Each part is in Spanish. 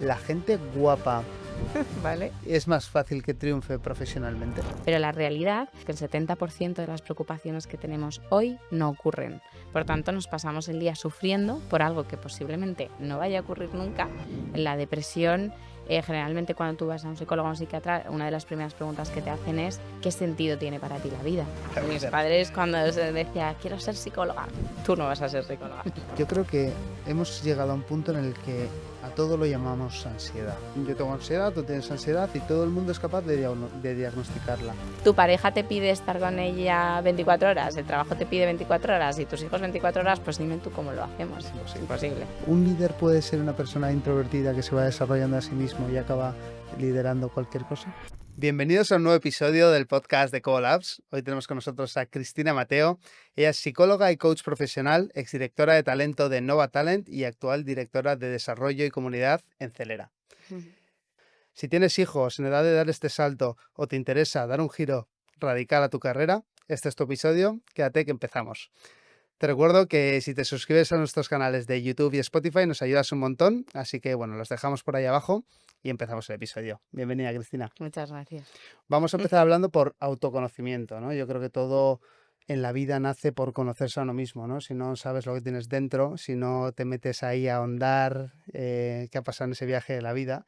La gente guapa ¿Vale? es más fácil que triunfe profesionalmente. Pero la realidad es que el 70% de las preocupaciones que tenemos hoy no ocurren. Por tanto, nos pasamos el día sufriendo por algo que posiblemente no vaya a ocurrir nunca. La depresión, generalmente cuando tú vas a un psicólogo o un psiquiatra, una de las primeras preguntas que te hacen es ¿qué sentido tiene para ti la vida? La Mis vida. padres cuando se decía quiero ser psicóloga, tú no vas a ser psicóloga. Yo creo que hemos llegado a un punto en el que a todo lo llamamos ansiedad. Yo tengo ansiedad, tú tienes ansiedad y todo el mundo es capaz de diagnosticarla. Tu pareja te pide estar con ella 24 horas, el trabajo te pide 24 horas y tus hijos 24 horas, pues dime tú cómo lo hacemos. Es imposible. Un líder puede ser una persona introvertida que se va desarrollando a sí mismo y acaba liderando cualquier cosa. Bienvenidos a un nuevo episodio del podcast de Colabs. Hoy tenemos con nosotros a Cristina Mateo. Ella es psicóloga y coach profesional, exdirectora de talento de Nova Talent y actual directora de desarrollo y comunidad en Celera. Si tienes hijos en edad de dar este salto o te interesa dar un giro radical a tu carrera, este es tu episodio. Quédate que empezamos. Te recuerdo que si te suscribes a nuestros canales de YouTube y Spotify nos ayudas un montón, así que bueno, los dejamos por ahí abajo y empezamos el episodio. Bienvenida, Cristina. Muchas gracias. Vamos a empezar hablando por autoconocimiento, ¿no? Yo creo que todo en la vida nace por conocerse a uno mismo, ¿no? Si no sabes lo que tienes dentro, si no te metes ahí a ahondar qué ha pasado en ese viaje de la vida,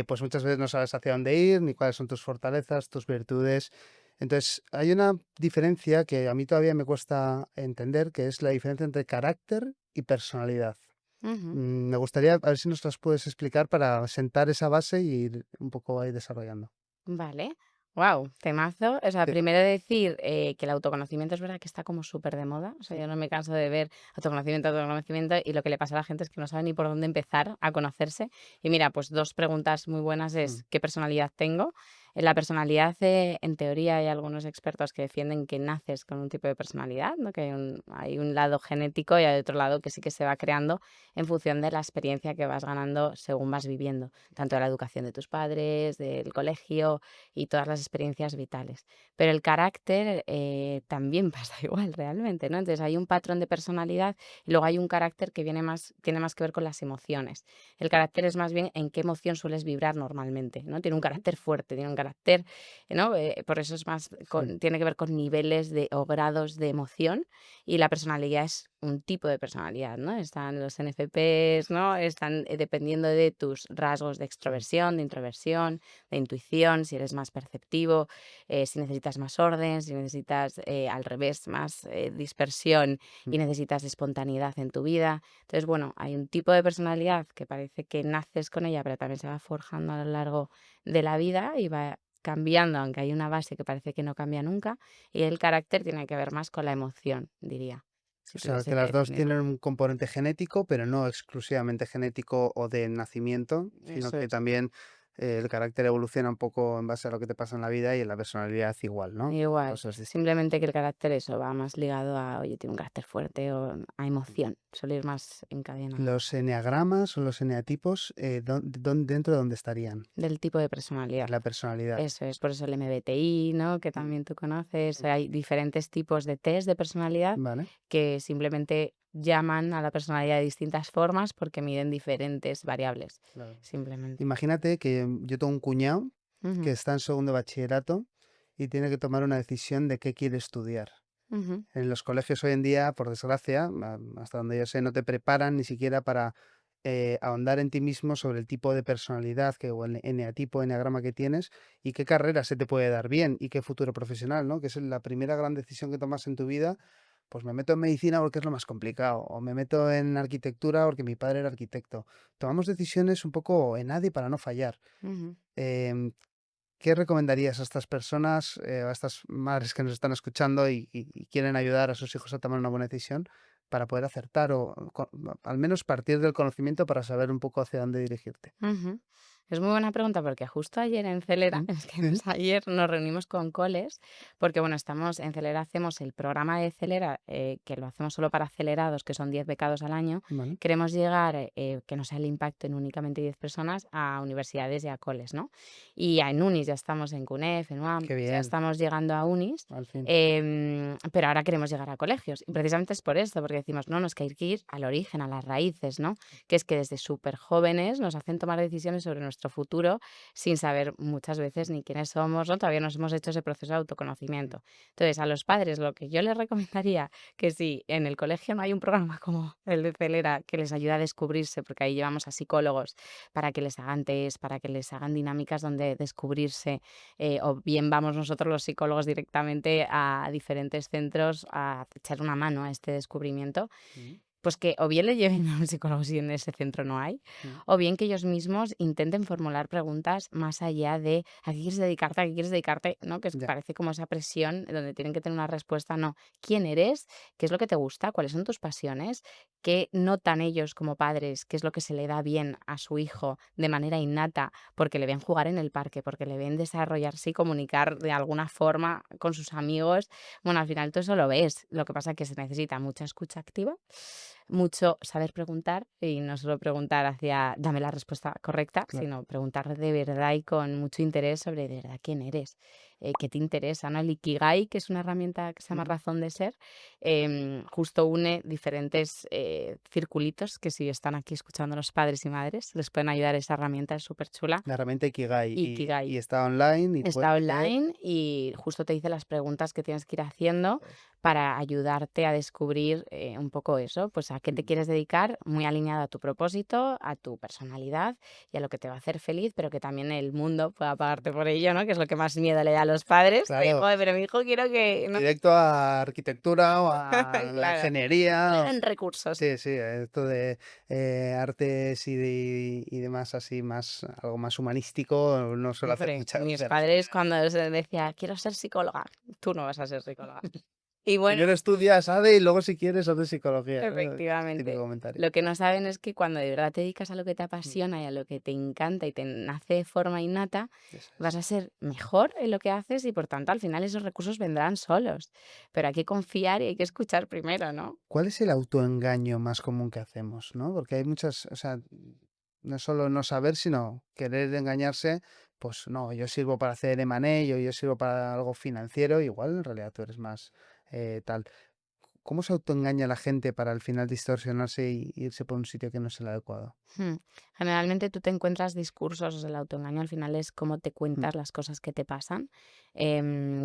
pues muchas veces no sabes hacia dónde ir, ni cuáles son tus fortalezas, tus virtudes. Entonces, hay una diferencia que a mí todavía me cuesta entender, que es la diferencia entre carácter y personalidad. Ujú. Me gustaría, a ver si nos las puedes explicar para sentar esa base y ir un poco ahí desarrollando. Vale. Wow, temazo. O sea, Sí. primero decir que el autoconocimiento es verdad que está como súper de moda. O sea, yo no me canso de ver autoconocimiento, y lo que le pasa a la gente es que no sabe ni por dónde empezar a conocerse. Y mira, pues dos preguntas muy buenas Mm. es ¿qué personalidad tengo? En la personalidad, en teoría, hay algunos expertos que defienden que naces con un tipo de personalidad, ¿no? Que hay un lado genético y hay otro lado que sí que se va creando en función de la experiencia que vas ganando según vas viviendo, tanto de la educación de tus padres, del colegio y todas las experiencias vitales. Pero el carácter también pasa igual realmente, ¿no? Entonces hay un patrón de personalidad y luego hay un carácter que tiene más que ver con las emociones. El carácter es más bien en qué emoción sueles vibrar normalmente, ¿no? Tiene un carácter fuerte, tiene un carácter, ¿no? Por eso es más, Sí. tiene que ver con niveles o grados de emoción y la personalidad es un tipo de personalidad, ¿no? Están los NFPs, ¿no? Están dependiendo de tus rasgos de extroversión, de introversión, de intuición, si eres más perceptivo, si necesitas más orden, si necesitas al revés más dispersión Mm. y necesitas espontaneidad en tu vida. Entonces, bueno, hay un tipo de personalidad que parece que naces con ella, pero también se va forjando a lo largo de la vida y va cambiando, aunque hay una base que parece que no cambia nunca, y el carácter tiene que ver más con la emoción, diría, O si sea, tuviese que que las dos definirlo. tienen un componente genético, pero no exclusivamente genético o de nacimiento, sino Eso que es. también el carácter evoluciona un poco en base a lo que te pasa en la vida y en la personalidad igual, ¿no? Igual, Cosas distintas. simplemente que el carácter eso va más ligado a, oye, tiene un carácter fuerte o a emoción, suele ir más encadenado. Los eneagramas o los eneatipos, ¿dentro de dónde estarían? Del tipo de En personalidad. la personalidad. Eso es, por eso el MBTI, ¿no? Que Mm. también tú conoces. Hay diferentes tipos de test de personalidad Vale. que simplemente llaman a la personalidad de distintas formas porque miden diferentes variables, Claro. simplemente. Imagínate que yo tengo un cuñado que Ujú, está en segundo de bachillerato y tiene que tomar una decisión de qué quiere estudiar. ujú. En los colegios hoy en día, por desgracia, hasta donde yo sé, no te preparan ni siquiera para ahondar en ti mismo sobre el tipo de personalidad o el eneatipo, eneagrama que tienes y qué carrera se te puede dar bien y qué futuro profesional, ¿no? Que es la primera gran decisión que tomas en tu vida. Pues me meto en medicina porque es lo más complicado, o me meto en arquitectura porque mi padre era arquitecto. Tomamos decisiones un poco en nadie para no fallar. Ujú. Em, ¿Qué recomendarías a estas personas, a estas madres que nos están escuchando y quieren ayudar a sus hijos a tomar una buena decisión para poder acertar o al menos partir del conocimiento para saber un poco hacia dónde dirigirte? Ujú. Es muy buena pregunta porque justo ayer en Celera, Mm, es que sí, ayer nos reunimos con coles, porque bueno, estamos en Celera, hacemos el programa de Celera, que lo hacemos solo para acelerados, que son 10 becados al año. vale, Queremos llegar, que no sea el impacto en únicamente 10 personas, a universidades y a coles, ¿no? Y en unis ya estamos en CUNEF, en UAM, qué ya bien, estamos llegando a unis, al fin. pero ahora queremos llegar a colegios. Y precisamente es por esto, porque decimos, no, no, es que hay que ir al origen, a las raíces, ¿no? Que es que desde súper jóvenes nos hacen tomar decisiones sobre nuestro futuro sin saber muchas veces ni quiénes somos, ¿no? Todavía nos hemos hecho ese proceso de autoconocimiento. Entonces, a los padres lo que yo les recomendaría, que si en el colegio no hay un programa como el de Celera que les ayuda a descubrirse, porque ahí llevamos a psicólogos para que les hagan test, para que les hagan dinámicas donde descubrirse, o bien vamos nosotros los psicólogos directamente a diferentes centros a echar una mano a este descubrimiento, Mm, pues que o bien le lleven a un psicólogo si en ese centro no hay, mm, o bien que ellos mismos intenten formular preguntas más allá de ¿a qué quieres dedicarte? ¿A qué quieres dedicarte? ¿No? Que ya, parece como esa presión donde tienen que tener una respuesta, no. ¿Quién eres? ¿Qué es lo que te gusta? ¿Cuáles son tus pasiones? ¿Qué notan ellos como padres? ¿Qué es lo que se le da bien a su hijo de manera innata? Porque le ven jugar en el parque, porque le ven desarrollarse y comunicar de alguna forma con sus amigos. Bueno, al final tú eso lo ves. Lo que pasa es que se necesita mucha escucha activa, mucho saber preguntar y no solo preguntar hacia dame la respuesta correcta, claro. sino preguntar de verdad y con mucho interés sobre de verdad quién eres, qué te interesa, ¿no? El Ikigai, que es una herramienta que se llama Ujú. razón de ser, justo une diferentes circulitos que si están aquí escuchando los padres y madres, les pueden ayudar. Esa herramienta es súper chula. La herramienta Ikigai y Ikigai. está online y puedes Está leer. online y justo te dice las preguntas que tienes que ir haciendo para ayudarte a descubrir un poco eso, pues a qué te Mm, quieres dedicar, muy alineado a tu propósito, a tu personalidad y a lo que te va a hacer feliz, pero que también el mundo pueda pagarte por ello, ¿no? Que es lo que más miedo le da a los padres. De, claro, joder, pero mi hijo quiero que... ¿no? directo a arquitectura o a la Claro, ingeniería. en recursos. Sí, sí, esto de artes y demás así, más, algo más humanístico, no suele hacer Hombre, mucha mis gracia. padres cuando se decía, quiero ser psicóloga, tú no vas a ser psicóloga. Y bueno, Primero estudias ADE y luego si quieres haces psicología, ¿no? Típico efectivamente. comentario. Lo que no saben es que cuando de verdad te dedicas a lo que te Mm, apasiona y a lo que te encanta y te nace de forma innata, eso vas es. a ser mejor en lo que haces y por tanto al final esos recursos vendrán solos. Pero hay que confiar y hay que escuchar primero, ¿no? ¿Cuál es el autoengaño más común que hacemos, no? Porque hay muchas, o sea, no solo no saber, sino querer engañarse, pues no, yo sirvo para hacer M&A o yo sirvo para algo financiero, igual en realidad tú eres más tal. ¿Cómo se autoengaña la gente para al final distorsionarse y irse por un sitio que no es el adecuado? Hmm. Generalmente tú te encuentras discursos, o sea, el autoengaño al final es cómo te Mm, cuentas las cosas que te pasan. Y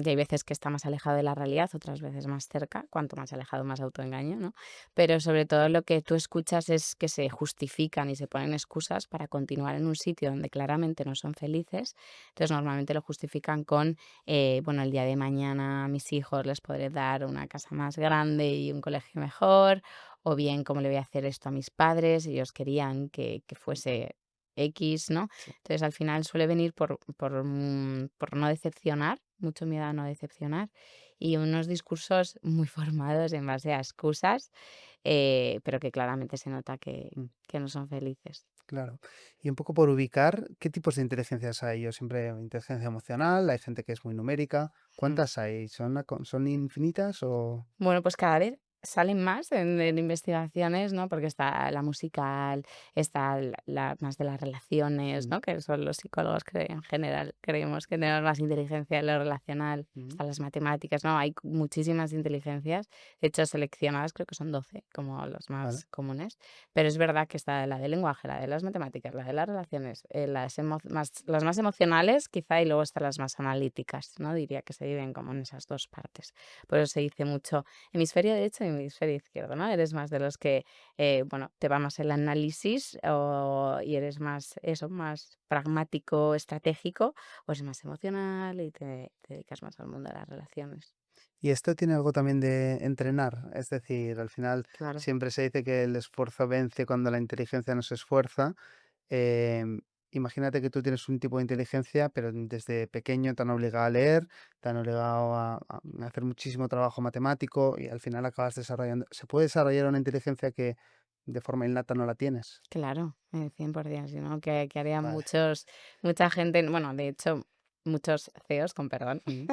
hay veces que está más alejado de la realidad, otras veces más cerca, cuanto más alejado, más autoengaño, ¿no? Pero sobre todo lo que tú escuchas es que se justifican y se ponen excusas para continuar en un sitio donde claramente no son felices. Entonces normalmente lo justifican con, bueno, el día de mañana a mis hijos les podré dar una casa más grande y un colegio mejor, o bien cómo le voy a hacer esto a mis padres, ellos querían que fuese X, ¿no? sí, Entonces, al final suele venir por no decepcionar, mucho miedo a no decepcionar, y unos discursos muy formados en base a excusas, pero que claramente se nota mm, que no son felices. claro. Y un poco por ubicar, ¿qué tipos de inteligencias hay? Yo siempre inteligencia emocional, hay gente que es muy numérica. Mm. ¿Cuántas hay? ¿Son infinitas o...? Bueno, pues cada vez salen más en investigaciones, ¿no? Porque está la musical, está más de las relaciones, Mm, ¿no? Que son los psicólogos que en general creemos que tenemos más inteligencia en lo relacional. mm, Están las matemáticas, ¿no? Hay muchísimas inteligencias. De hecho, seleccionadas creo que son 12 como las vale. más comunes. Pero es verdad que está la del lenguaje, la de las matemáticas, la de las relaciones, las más emocionales quizá, y luego están las más analíticas, ¿no? Diría que se dividen como en esas dos partes. Por eso se dice mucho hemisferio derecho y hemisferio izquierdo, ¿no? Eres más de los que, bueno, te va más el análisis y eres más, eso, más pragmático, estratégico, o eres más emocional y te dedicas más al mundo de las relaciones. Y esto tiene algo también de entrenar, es decir, al final Claro. siempre se dice que el esfuerzo vence cuando la inteligencia no se esfuerza. Em, Imagínate que tú tienes un tipo de inteligencia, pero desde pequeño te han obligado a leer, te han obligado a hacer muchísimo trabajo matemático y al final acabas desarrollando. ¿Se puede desarrollar una inteligencia que de forma innata no la tienes. Claro, 100%, si no, que harían Vale. mucha gente, bueno, de hecho, muchos CEOs, con perdón, Mm,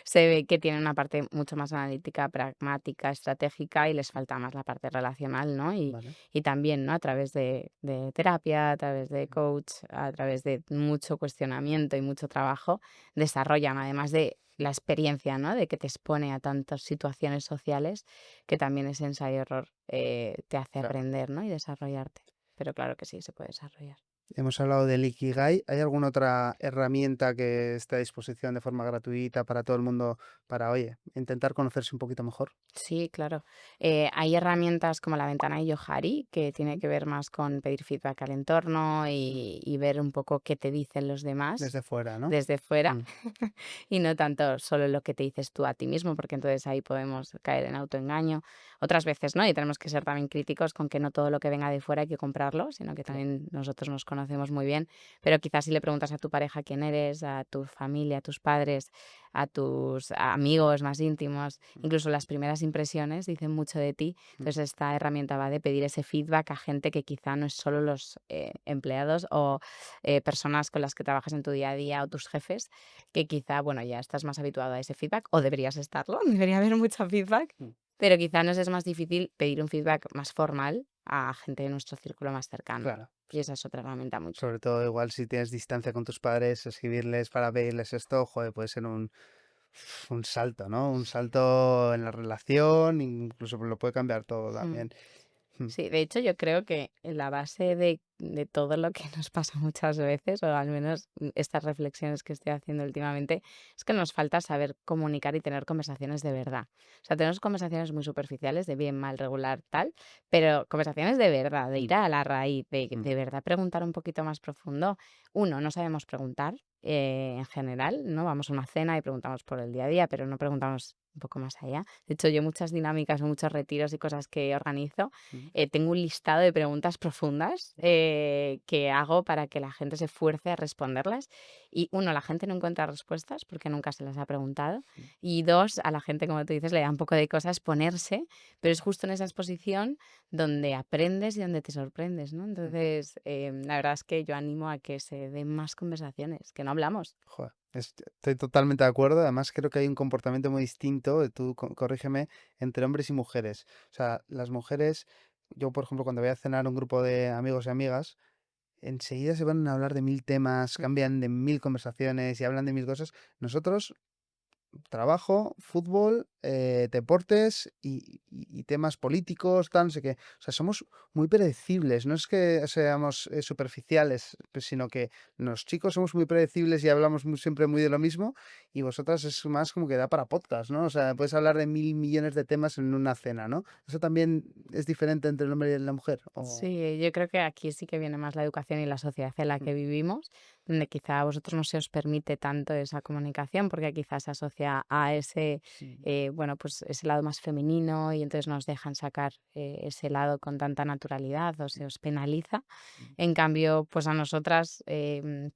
se ve que tienen una parte mucho más analítica, pragmática, estratégica y les falta más la parte relacional, ¿no? vale. Y también, ¿no? A través de terapia, a través de coach, a través de mucho cuestionamiento y mucho trabajo, desarrollan, además de la experiencia, ¿no? De que te expone a tantas situaciones sociales, que también ese ensayo-error te hace Claro. aprender, ¿no? Y desarrollarte. Pero claro que sí, se puede desarrollar. Hemos hablado del Ikigai. ¿Hay alguna otra herramienta que esté a disposición de forma gratuita para todo el mundo para, oye, intentar conocerse un poquito mejor? Sí, claro. Hay herramientas como la ventana de Johari, que tiene Mm, que ver más con pedir feedback al entorno mm. y ver un poco qué te dicen los demás Desde fuera, ¿no? desde fuera Mm, y no tanto solo lo que te dices tú a ti mismo, porque entonces ahí podemos caer en autoengaño. Otras veces, ¿no? Y tenemos que ser también críticos con que no todo lo que venga de fuera hay que comprarlo, sino que claro. también nosotros nos conocemos muy bien. Pero quizás si le preguntas a tu pareja quién eres, a tu familia, a tus padres, a tus amigos más íntimos, Mm, incluso las primeras impresiones dicen mucho de ti. mm, Entonces esta herramienta va de pedir ese feedback a gente que quizá no es solo los empleados o personas con las que trabajas en tu día a día o tus jefes, que quizá, bueno, ya estás más habituado a ese feedback o deberías estarlo, debería haber mucho feedback, mm. pero quizá nos es más difícil pedir un feedback más formal a gente de nuestro círculo más cercano. Claro. Y esa es otra herramienta muy Sobre todo, igual si tienes distancia con tus padres, escribirles para pedirles esto, joder, puede ser un salto, ¿no? Un salto en la relación, incluso lo puede cambiar todo mm. también. Mm, Sí, de hecho, yo creo que la base de todo lo que nos pasa muchas veces, o al menos estas reflexiones que estoy haciendo últimamente, es que nos falta saber comunicar y tener conversaciones de verdad. O sea, tenemos conversaciones muy superficiales, de bien, mal, regular, tal, pero conversaciones de verdad, de mm, ir a la raíz, mm, de verdad preguntar un poquito más profundo. Uno, no sabemos preguntar. En general, ¿no? Vamos a una cena y preguntamos por el día a día, pero no preguntamos un poco más allá. De hecho, yo muchas dinámicas o muchos retiros y cosas que organizo, mm, tengo un listado de preguntas profundas que hago para que la gente se esfuerce a responderlas. Y uno, la gente no encuentra respuestas porque nunca se las ha preguntado. mm, Y dos, a la gente, como tú dices, le da un poco de cosas exponerse, pero es justo en esa exposición donde aprendes y donde te sorprendes, ¿no? mm. Entonces, la verdad es que yo animo a que se den más conversaciones, que no hablamos. Joder, estoy totalmente de acuerdo. Además, creo que hay un comportamiento muy distinto, tú corrígeme, entre hombres y mujeres. O sea, las mujeres, yo por ejemplo, cuando voy a cenar a un grupo de amigos y amigas, enseguida se van a hablar de mil temas, cambian de mil conversaciones y hablan de mil cosas. Nosotros trabajo, fútbol, deportes y temas políticos, tal, no sé qué. O sea, somos muy predecibles. No es que seamos superficiales, pues, sino que los chicos somos muy predecibles y hablamos siempre muy de lo mismo. Y vosotras es más como que da para podcast, ¿no? O sea, puedes hablar de mil millones de temas en una cena, ¿no? Eso también es diferente entre el hombre y la mujer. O... Sí, yo creo que aquí sí que viene más la educación y la sociedad en la Mm, que vivimos, donde quizá a vosotros no se os permite tanto esa comunicación, porque quizás se asocia a ese, mm, bueno, pues ese lado más femenino y entonces nos dejan sacar ese lado con tanta naturalidad o se os penaliza. mm, En cambio, pues a nosotras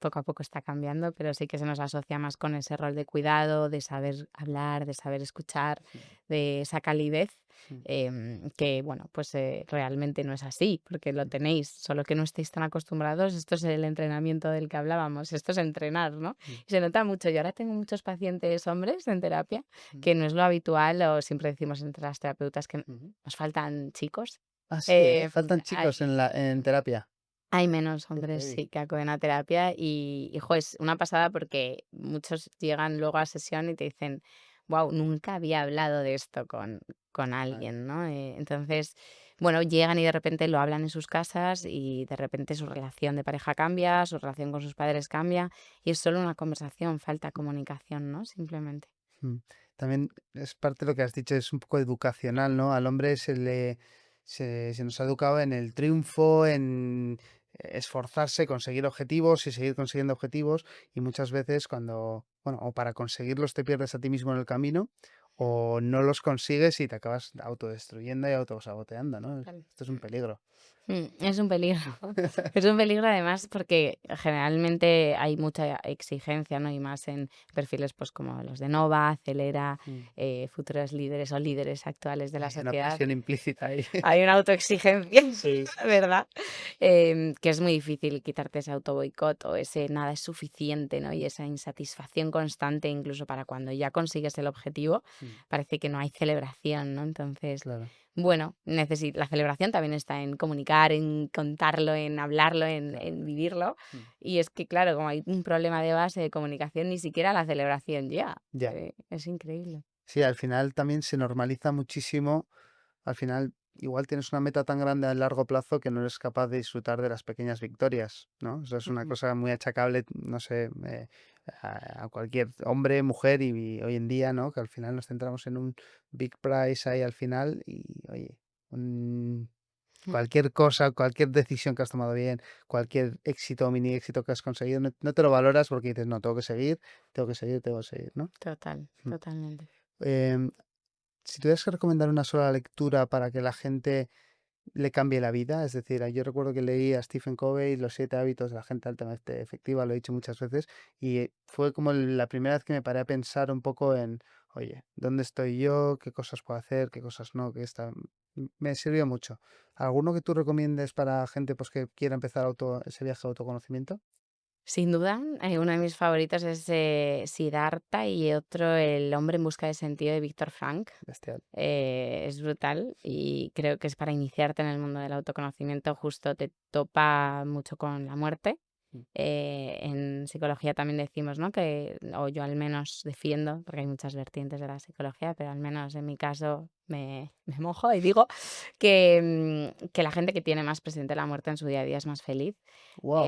poco a poco está cambiando, pero sí que se nos asocia más con ese rol de cuidado, de saber hablar, de saber escuchar, de esa calidez mm, que bueno, pues realmente no es así, porque lo mm, tenéis, solo que no estáis tan acostumbrados. Esto es el entrenamiento del que hablábamos, esto es entrenar, ¿no? mm, Y se nota mucho. Yo ahora tengo muchos pacientes hombres en terapia, mm, que no es lo habitual, o siempre decimos entre las terapeutas que mm, mm. nos faltan chicos. Ah, sí, ¿eh? Eh, Faltan chicos hay, en terapia. hay menos Qué hombres, heavy. sí, que acuden a terapia jo, es una pasada porque muchos llegan luego a sesión y te dicen, wow, nunca había hablado de esto con Vale. alguien, ¿no? Entonces, bueno, llegan y de repente lo hablan en sus casas y de repente su relación de pareja cambia, su relación con sus padres cambia y es solo una conversación, falta comunicación, ¿no? Simplemente. Mm. También es parte de lo que has dicho, es un poco educacional, ¿no? Al hombre se nos ha educado en el triunfo, en esforzarse, conseguir objetivos y seguir consiguiendo objetivos. Y muchas veces cuando, bueno, o para conseguirlos te pierdes a ti mismo en el camino, o no los consigues y te acabas autodestruyendo y autosaboteando, ¿no? Total. Esto es un peligro. Es un peligro. Es un peligro además porque generalmente hay mucha exigencia, ¿no? Y más en perfiles pues como los de Nova, Acelera, Mm. futuros líderes o líderes actuales de la Hay una sociedad. presión implícita ahí. Hay una autoexigencia, Sí. ¿verdad? Que es muy difícil quitarte ese autoboicot o ese nada es suficiente, ¿no? Y esa insatisfacción constante, incluso para cuando ya consigues el objetivo, Mm, parece que no hay celebración, ¿no? Entonces, claro. bueno, la celebración también está en comunicar, en contarlo, en hablarlo, Claro. en vivirlo. Mm. Y es que, claro, como hay un problema de base de comunicación, ni siquiera la celebración llega. Ya. Es increíble. Sí, al final también se normaliza muchísimo. Al final, igual tienes una meta tan grande a largo plazo que no eres capaz de disfrutar de las pequeñas victorias, ¿no? Eso es una Ujú. cosa muy achacable, no sé, a cualquier hombre, mujer y hoy en día, ¿no? Que al final nos centramos en un big prize ahí al final y, oye, un- cualquier cosa, cualquier decisión que has tomado bien, cualquier éxito o mini éxito que has conseguido, no te lo valoras porque dices, no, tengo que seguir, tengo que seguir, tengo que seguir, ¿no? Total, Mm. totalmente. Em, si tuvieras que recomendar una sola lectura para que la gente le cambie la vida, es decir, yo recuerdo que leí a Stephen Covey Los 7 hábitos de la gente altamente efectiva, lo he dicho muchas veces, y fue como la primera vez que me paré a pensar un poco en, oye, ¿dónde estoy yo? ¿Qué cosas puedo hacer? ¿Qué cosas no? Me sirvió mucho. ¿Alguno que tú recomiendes para gente pues, que quiera empezar ese viaje de autoconocimiento? Sin duda, uno de mis favoritos es Siddhartha y otro El hombre en busca de sentido de Víctor Frank. Bestial. Es brutal y creo que es para iniciarte en el mundo del autoconocimiento. Justo te topa mucho con la muerte. Mm. En psicología también decimos, ¿no? Que, o yo al menos defiendo, porque hay muchas vertientes de la psicología, pero al menos en mi caso me mojo y digo que la gente que tiene más presente la muerte en su día a día es más feliz. Wow.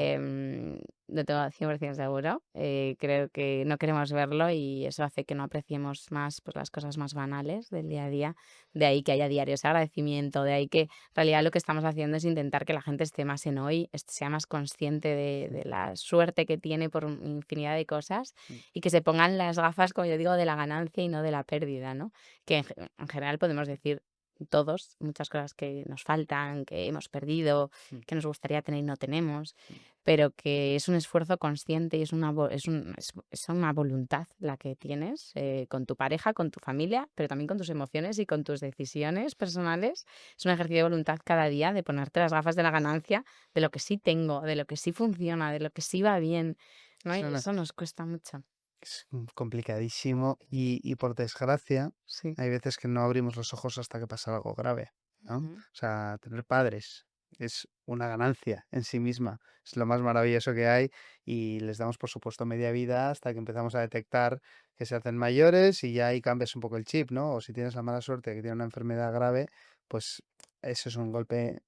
Lo tengo 100% seguro. Creo que no queremos verlo y eso hace que no apreciemos más pues, las cosas más banales del día a día. De ahí que haya diarios de agradecimiento, de ahí que en realidad lo que estamos haciendo es intentar que la gente esté más en hoy, sea más consciente de la suerte que tiene por infinidad de cosas y que se pongan las gafas, como yo digo, de la ganancia y no de la pérdida, ¿no? Que en general podemos decir todos muchas cosas que nos faltan, que hemos perdido, que nos gustaría tener y no tenemos, pero que es un esfuerzo consciente y es una voluntad la que tienes con tu pareja, con tu familia, pero también con tus emociones y con tus decisiones personales. Es un ejercicio de voluntad cada día de ponerte las gafas de la ganancia, de lo que sí tengo, de lo que sí funciona, de lo que sí va bien, ¿no? Y eso nos cuesta mucho. Es complicadísimo y por desgracia Sí. hay veces que no abrimos los ojos hasta que pasa algo grave, ¿no? O Ujú. sea, tener padres es una ganancia en sí misma, es lo más maravilloso que hay y les damos por supuesto media vida hasta que empezamos a detectar que se hacen mayores y ya ahí cambias un poco el chip, ¿no? O si tienes la mala suerte de que tiene una enfermedad grave, pues eso es un golpe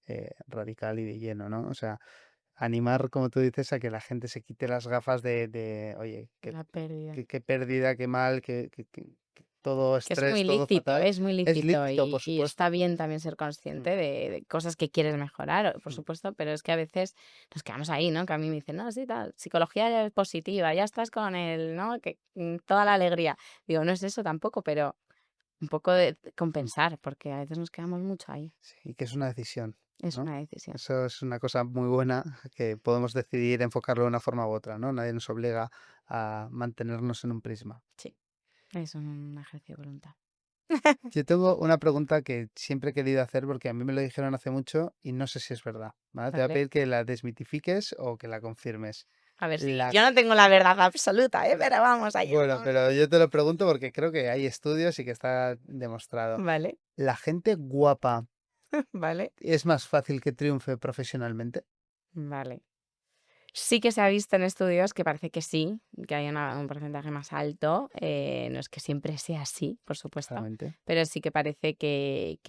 radical y de lleno, ¿no? O sea, animar, como tú dices, a que la gente se quite las gafas oye, De la pérdida. qué pérdida, qué mal, que todo Que estrés, todo fatal. es muy Es lícito lícito, por y está supuesto. bien también ser Mm, consciente de cosas que quieres mejorar, por mm, supuesto, pero es que a veces nos quedamos ahí, ¿no? Que a mí me dicen, no, sí, tal, psicología ya es positiva, ya estás con el, ¿no? Que toda la alegría. Digo, no es eso tampoco, pero un poco de mm. compensar, porque a veces nos quedamos mucho ahí. Sí, y que es una decisión, Es ¿no? una decisión. Eso es una cosa muy buena que podemos decidir enfocarlo de una forma u otra, ¿no? Nadie nos obliga a mantenernos en un prisma. Sí, es un ejercicio de voluntad. Yo tengo una pregunta que siempre he querido hacer porque a mí me lo dijeron hace mucho y no sé si es verdad, ¿vale? Te voy a Vale. pedir que la desmitifiques o que la confirmes. A ver si La yo no tengo la verdad absoluta, pero vamos allá, Bueno, vamos pero yo te lo pregunto porque creo que hay estudios y que está demostrado. Vale, ¿La gente guapa vale, es más fácil que triunfe profesionalmente? vale. Sí que se ha visto en estudios que parece que sí, que hay un porcentaje más alto. No es que siempre sea así, por supuesto, Claramente. pero sí que parece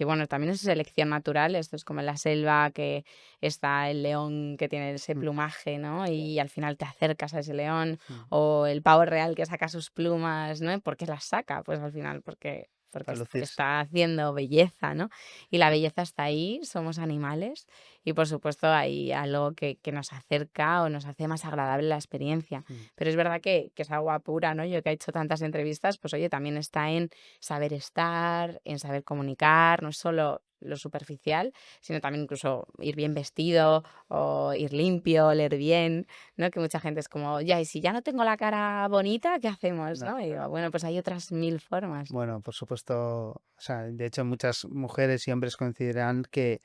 bueno, también es selección natural. Esto es como en la selva que está el león que tiene ese Mm, plumaje, ¿no? claro. Y al final te acercas a ese león, Mm, o el pavo real que saca sus plumas, ¿no? ¿Por qué las saca? Pues al final porque para lucirse. está haciendo belleza, ¿no? Y la belleza está ahí, somos animales y por supuesto hay algo que nos acerca o nos hace más agradable la experiencia. Mm, Pero es verdad que es agua pura, ¿no? Yo que he hecho tantas entrevistas, pues oye, también está en saber estar, en saber comunicar, no es solo lo superficial, sino también incluso ir bien vestido o ir limpio, oler bien, ¿no? Que mucha gente es como, ya, y si ya no tengo la cara bonita, ¿qué hacemos, No, no? Y claro. digo, bueno, pues hay otras mil formas. Bueno, por supuesto, o sea, de hecho muchas mujeres y hombres consideran que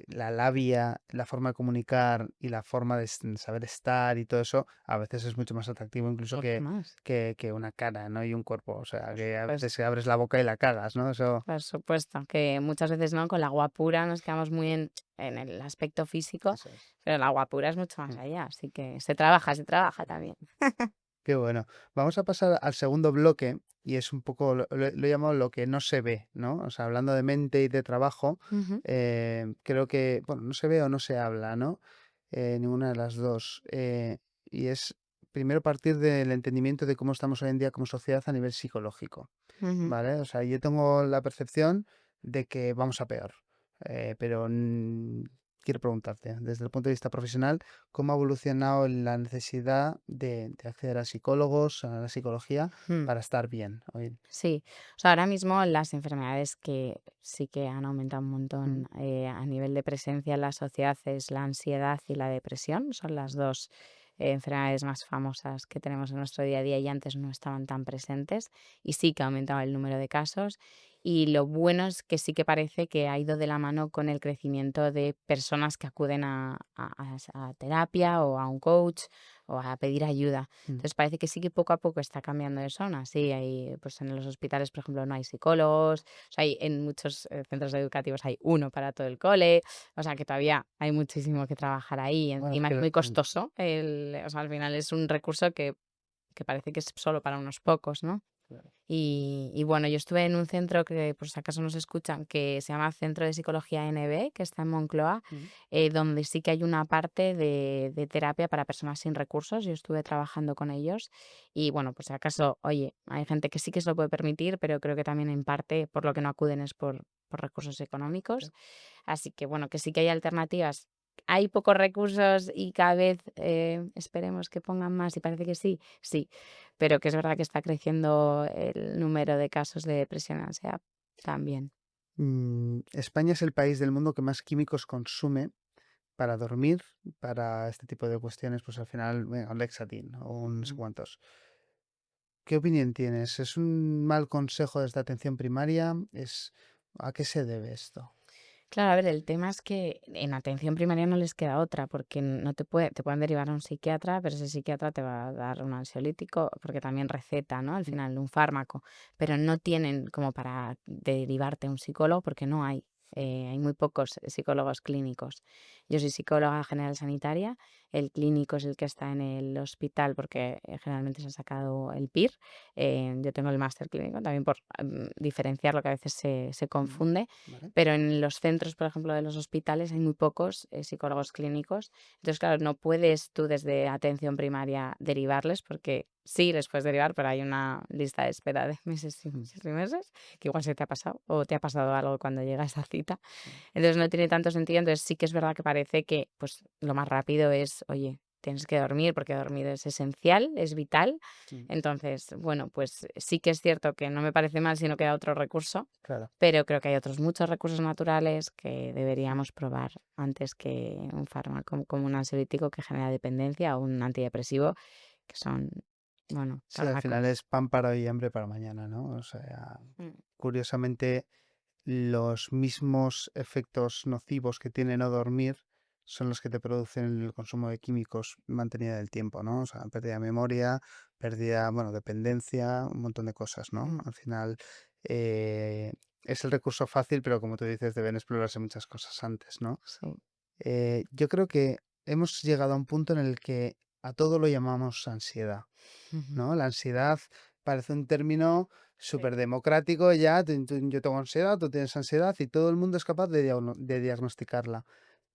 la labia, la forma de comunicar y la forma de saber estar y todo eso, a veces es mucho más atractivo incluso Mucho más. que una cara, ¿no? Y un cuerpo. O sea, que a Pues veces abres la boca y la cagas, ¿no? Eso, por supuesto, que muchas veces, ¿no? Con la guapura nos quedamos muy en el aspecto físico, eso es. pero la guapura es mucho más Mm. allá, así que se trabaja también. Qué bueno. Vamos a pasar al segundo bloque y es un poco, lo he llamado lo que no se ve, ¿no? O sea, hablando de mente y de trabajo, Ujú, creo que, bueno, no se ve o no se habla, ¿no? Ninguna de las dos. Y es primero partir del entendimiento de cómo estamos hoy en día como sociedad a nivel psicológico, ujú. ¿vale? O sea, yo tengo la percepción de que vamos a peor, pero quiero preguntarte, desde el punto de vista profesional, ¿cómo ha evolucionado la necesidad de acceder a psicólogos, a la psicología, Mm, para estar bien hoy? sí, o sea, ahora mismo las enfermedades que sí que han aumentado un Mm, montón a nivel de presencia en la sociedad es la ansiedad y la depresión, son las dos enfermedades más famosas que tenemos en nuestro día a día y antes no estaban tan presentes y sí que ha aumentado el número de casos. Y lo bueno es que sí que parece que ha ido de la mano con el crecimiento de personas que acuden a terapia o a un coach o a pedir ayuda. mm, Entonces parece que sí que poco a poco está cambiando eso, aún así hay, pues en los hospitales, por ejemplo, no hay psicólogos, o sea, hay, en muchos centros educativos hay uno para todo el cole, o sea que todavía hay muchísimo que trabajar ahí, bueno, es encima es que muy costoso, o sea, al final es un recurso que parece que es solo para unos pocos, ¿no? claro. Y bueno, yo estuve en un centro que, por si acaso nos escuchan, que se llama Centro de Psicología NB, que está en Moncloa, Mm, donde sí que hay una parte de terapia para personas sin recursos. Yo estuve trabajando con ellos y bueno, pues si acaso, oye, hay gente que sí que se lo puede permitir, pero creo que también en parte por lo que no acuden es por recursos ya. económicos. Así que bueno, que sí que hay alternativas. Hay pocos recursos y cada vez esperemos que pongan más y parece que sí, sí, pero que es verdad que está creciendo el número de casos de depresión y ansiedad también. España es el país del mundo que más químicos consume para dormir, para este tipo de cuestiones, pues al final, venga, un Lexatin o un no sé Mm. cuántos. ¿Qué opinión tienes? ¿Es un mal consejo desde atención primaria? ¿A qué se debe esto? Claro, a ver, el tema es que en atención primaria no les queda otra, porque no te pueden derivar a un psiquiatra, pero ese psiquiatra te va a dar un ansiolítico, porque también receta, ¿no? Al Mm, final, un fármaco, pero no tienen como para derivarte a un psicólogo, porque no hay. Hay muy pocos psicólogos clínicos. Yo soy psicóloga general sanitaria, el clínico es el que está en el hospital, porque generalmente se ha sacado el PIR. Yo tengo el máster clínico también por diferenciar lo que a veces se mm, confunde, ¿vale? pero en los centros, por ejemplo, de los hospitales hay muy pocos psicólogos clínicos. Entonces, claro, no puedes tú desde atención primaria derivarles porque sí les puedes derivar, pero hay una lista de espera de meses y Mm, meses y meses, que igual se te ha pasado o te ha pasado algo cuando llega esa cita. mm, Entonces no tiene tanto sentido. Entonces sí que es verdad que parece que pues lo más rápido es, oye, tienes que dormir porque dormir es esencial, es vital. mm, Entonces, bueno, pues sí que es cierto que no me parece mal si no queda otro recurso, claro. pero creo que hay otros muchos recursos naturales que Mm. deberíamos probar antes que un fármaco como un ansiolítico que genera dependencia o un antidepresivo, que son, bueno, Sí, al final fármacos. es pan para hoy y hambre para mañana, ¿no? O sea, Mm, curiosamente, los mismos efectos nocivos que tiene no dormir son los que te producen el consumo de químicos mantenida del tiempo, ¿no? O sea, pérdida de memoria, pérdida, bueno, dependencia, un montón de cosas, ¿no? mm, Al final eh, es el recurso fácil, pero como tú dices, deben explorarse muchas cosas antes, ¿no? sí. Yo creo que hemos llegado a un punto en el que a todo lo llamamos ansiedad, Ujú. ¿no? La ansiedad parece un término Sí. súper democrático ya, yo tengo ansiedad, tú tienes ansiedad y todo el mundo es capaz de diagnosticarla.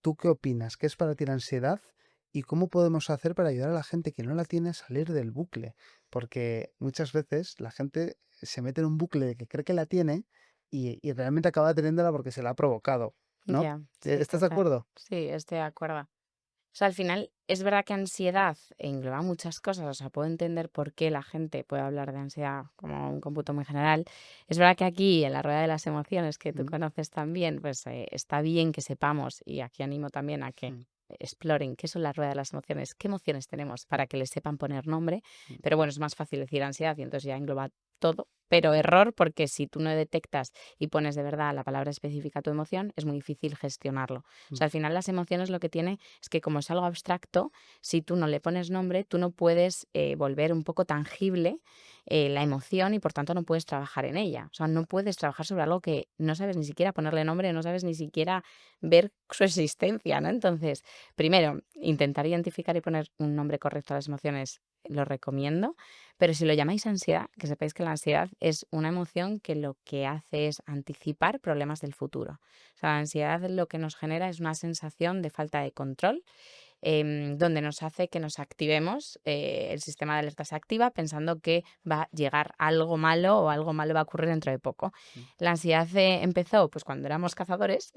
¿Tú qué opinas? ¿Qué es para ti la ansiedad? ¿Y cómo podemos hacer para ayudar a la gente que no la tiene a salir del bucle? Porque muchas veces la gente se mete en un bucle de que cree que la tiene y realmente acaba teniéndola porque se la ha provocado, ¿no? Ya, sí, ¿Estás de total. acuerdo? Sí, estoy de acuerdo. O sea, al final es verdad que ansiedad engloba muchas cosas, o sea, puedo entender por qué la gente puede hablar de ansiedad como un cómputo muy general. Es verdad que aquí, en la rueda de las emociones, que tú Mm, conoces también, pues está bien que sepamos, y aquí animo también a que mm, exploren qué son la rueda de las emociones, qué emociones tenemos, para que les sepan poner nombre. mm, Pero bueno, es más fácil decir ansiedad y entonces ya engloba todo. Pero error, porque si tú no detectas y pones de verdad la palabra específica a tu emoción, es muy difícil gestionarlo. O mm, sea, al final las emociones lo que tiene es que como es algo abstracto, si tú no le pones nombre, tú no puedes volver un poco tangible la emoción y por tanto no puedes trabajar en ella. O sea, no puedes trabajar sobre algo que no sabes ni siquiera ponerle nombre, no sabes ni siquiera ver su existencia, ¿no? Entonces, primero, intentar identificar y poner un nombre correcto a las emociones lo recomiendo, pero si lo llamáis ansiedad, que sepáis que la ansiedad es una emoción que lo que hace es anticipar problemas del futuro. O sea, la ansiedad lo que nos genera es una sensación de falta de control, donde nos hace que nos activemos, el sistema de alerta se activa pensando que va a llegar algo malo o algo malo va a ocurrir dentro de poco. mm, La ansiedad empezó pues cuando éramos cazadores.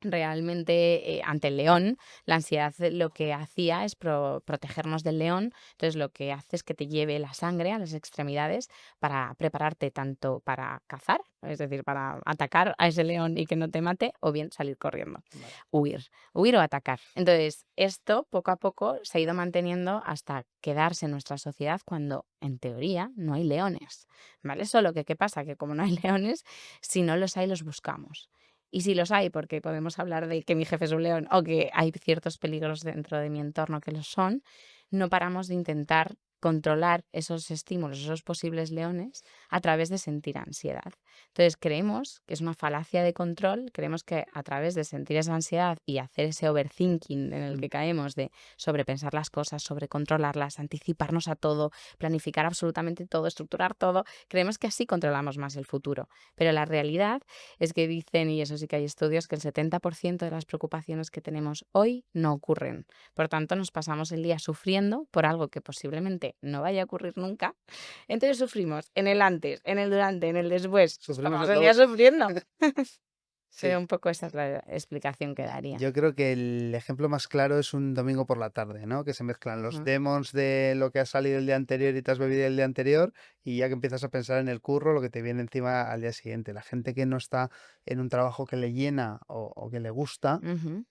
Realmente ante el león, la ansiedad lo que hacía es protegernos del león, entonces lo que hace es que te lleve la sangre a las extremidades para prepararte tanto para cazar, es decir, para atacar a ese león y que no te mate, o bien salir corriendo, vale. huir o atacar. Entonces, esto poco a poco se ha ido manteniendo hasta quedarse en nuestra sociedad cuando, en teoría, no hay leones, ¿vale? Solo que, ¿qué pasa? Que como no hay leones, si no los hay, los buscamos. Y si los hay, porque podemos hablar de que mi jefe es un león o que hay ciertos peligros dentro de mi entorno que lo son, no paramos de intentar controlar esos estímulos, esos posibles leones, a través de sentir ansiedad. Entonces creemos que es una falacia de control, creemos que a través de sentir esa ansiedad y hacer ese overthinking en el Mm, que caemos de sobrepensar las cosas, sobrecontrolarlas, anticiparnos a todo, planificar absolutamente todo, estructurar todo, creemos que así controlamos más el futuro. Pero la realidad es que dicen, y eso sí que hay estudios, que el 70% de las preocupaciones que tenemos hoy no ocurren. Por tanto, nos pasamos el día sufriendo por algo que posiblemente no vaya a ocurrir nunca. Entonces sufrimos en el antes, en el durante, en el después. Nos Sufrimos de pasamos el todo. día sufriendo. Sí. Pero un poco esa es la explicación que daría. Yo creo que el ejemplo más claro es un domingo por la tarde, ¿no? Que se mezclan los Mm, demons de lo que ha salido el día anterior y te has bebido el día anterior y ya que empiezas a pensar en el curro, lo que te viene encima al día siguiente. La gente que no está en un trabajo que le llena o que le gusta, ujú,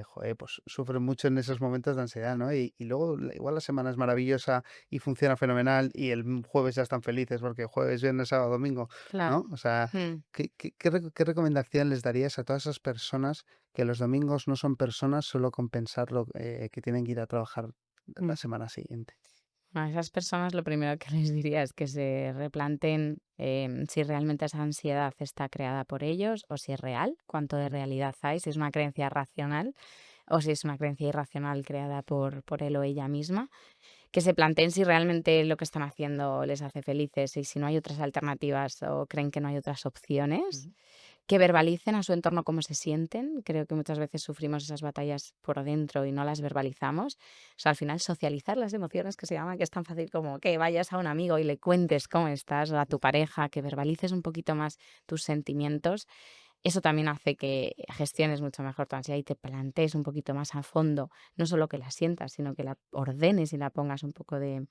joder, pues sufre mucho en esos momentos de ansiedad, ¿no? Y luego igual la semana es maravillosa y funciona fenomenal y el jueves ya están felices porque jueves, viernes, sábado, domingo, claro. ¿no? O sea, Mm, ¿qué recomendación les darías a todas esas personas que los domingos no son personas solo con pensar que tienen que ir a trabajar la mm. semana siguiente? A esas personas lo primero que les diría es que se replanten si realmente esa ansiedad está creada por ellos o si es real, cuánto de Mm, realidad hay, si es una creencia racional o si es una creencia irracional creada por él o ella misma. Que se planteen si realmente lo que están haciendo les hace felices y si no hay otras alternativas o creen que no hay otras opciones. ujú. Que verbalicen a su entorno cómo se sienten. Creo que muchas veces sufrimos esas batallas por dentro y no las verbalizamos. O sea, al final socializar las emociones, que se llama, que es tan fácil como que vayas a un amigo y le cuentes cómo estás, o a tu pareja, que verbalices un poquito más tus sentimientos. Eso también hace que gestiones mucho mejor tu ansiedad y te plantees un poquito más a fondo, no solo que la sientas, sino que la ordenes y la pongas un poco de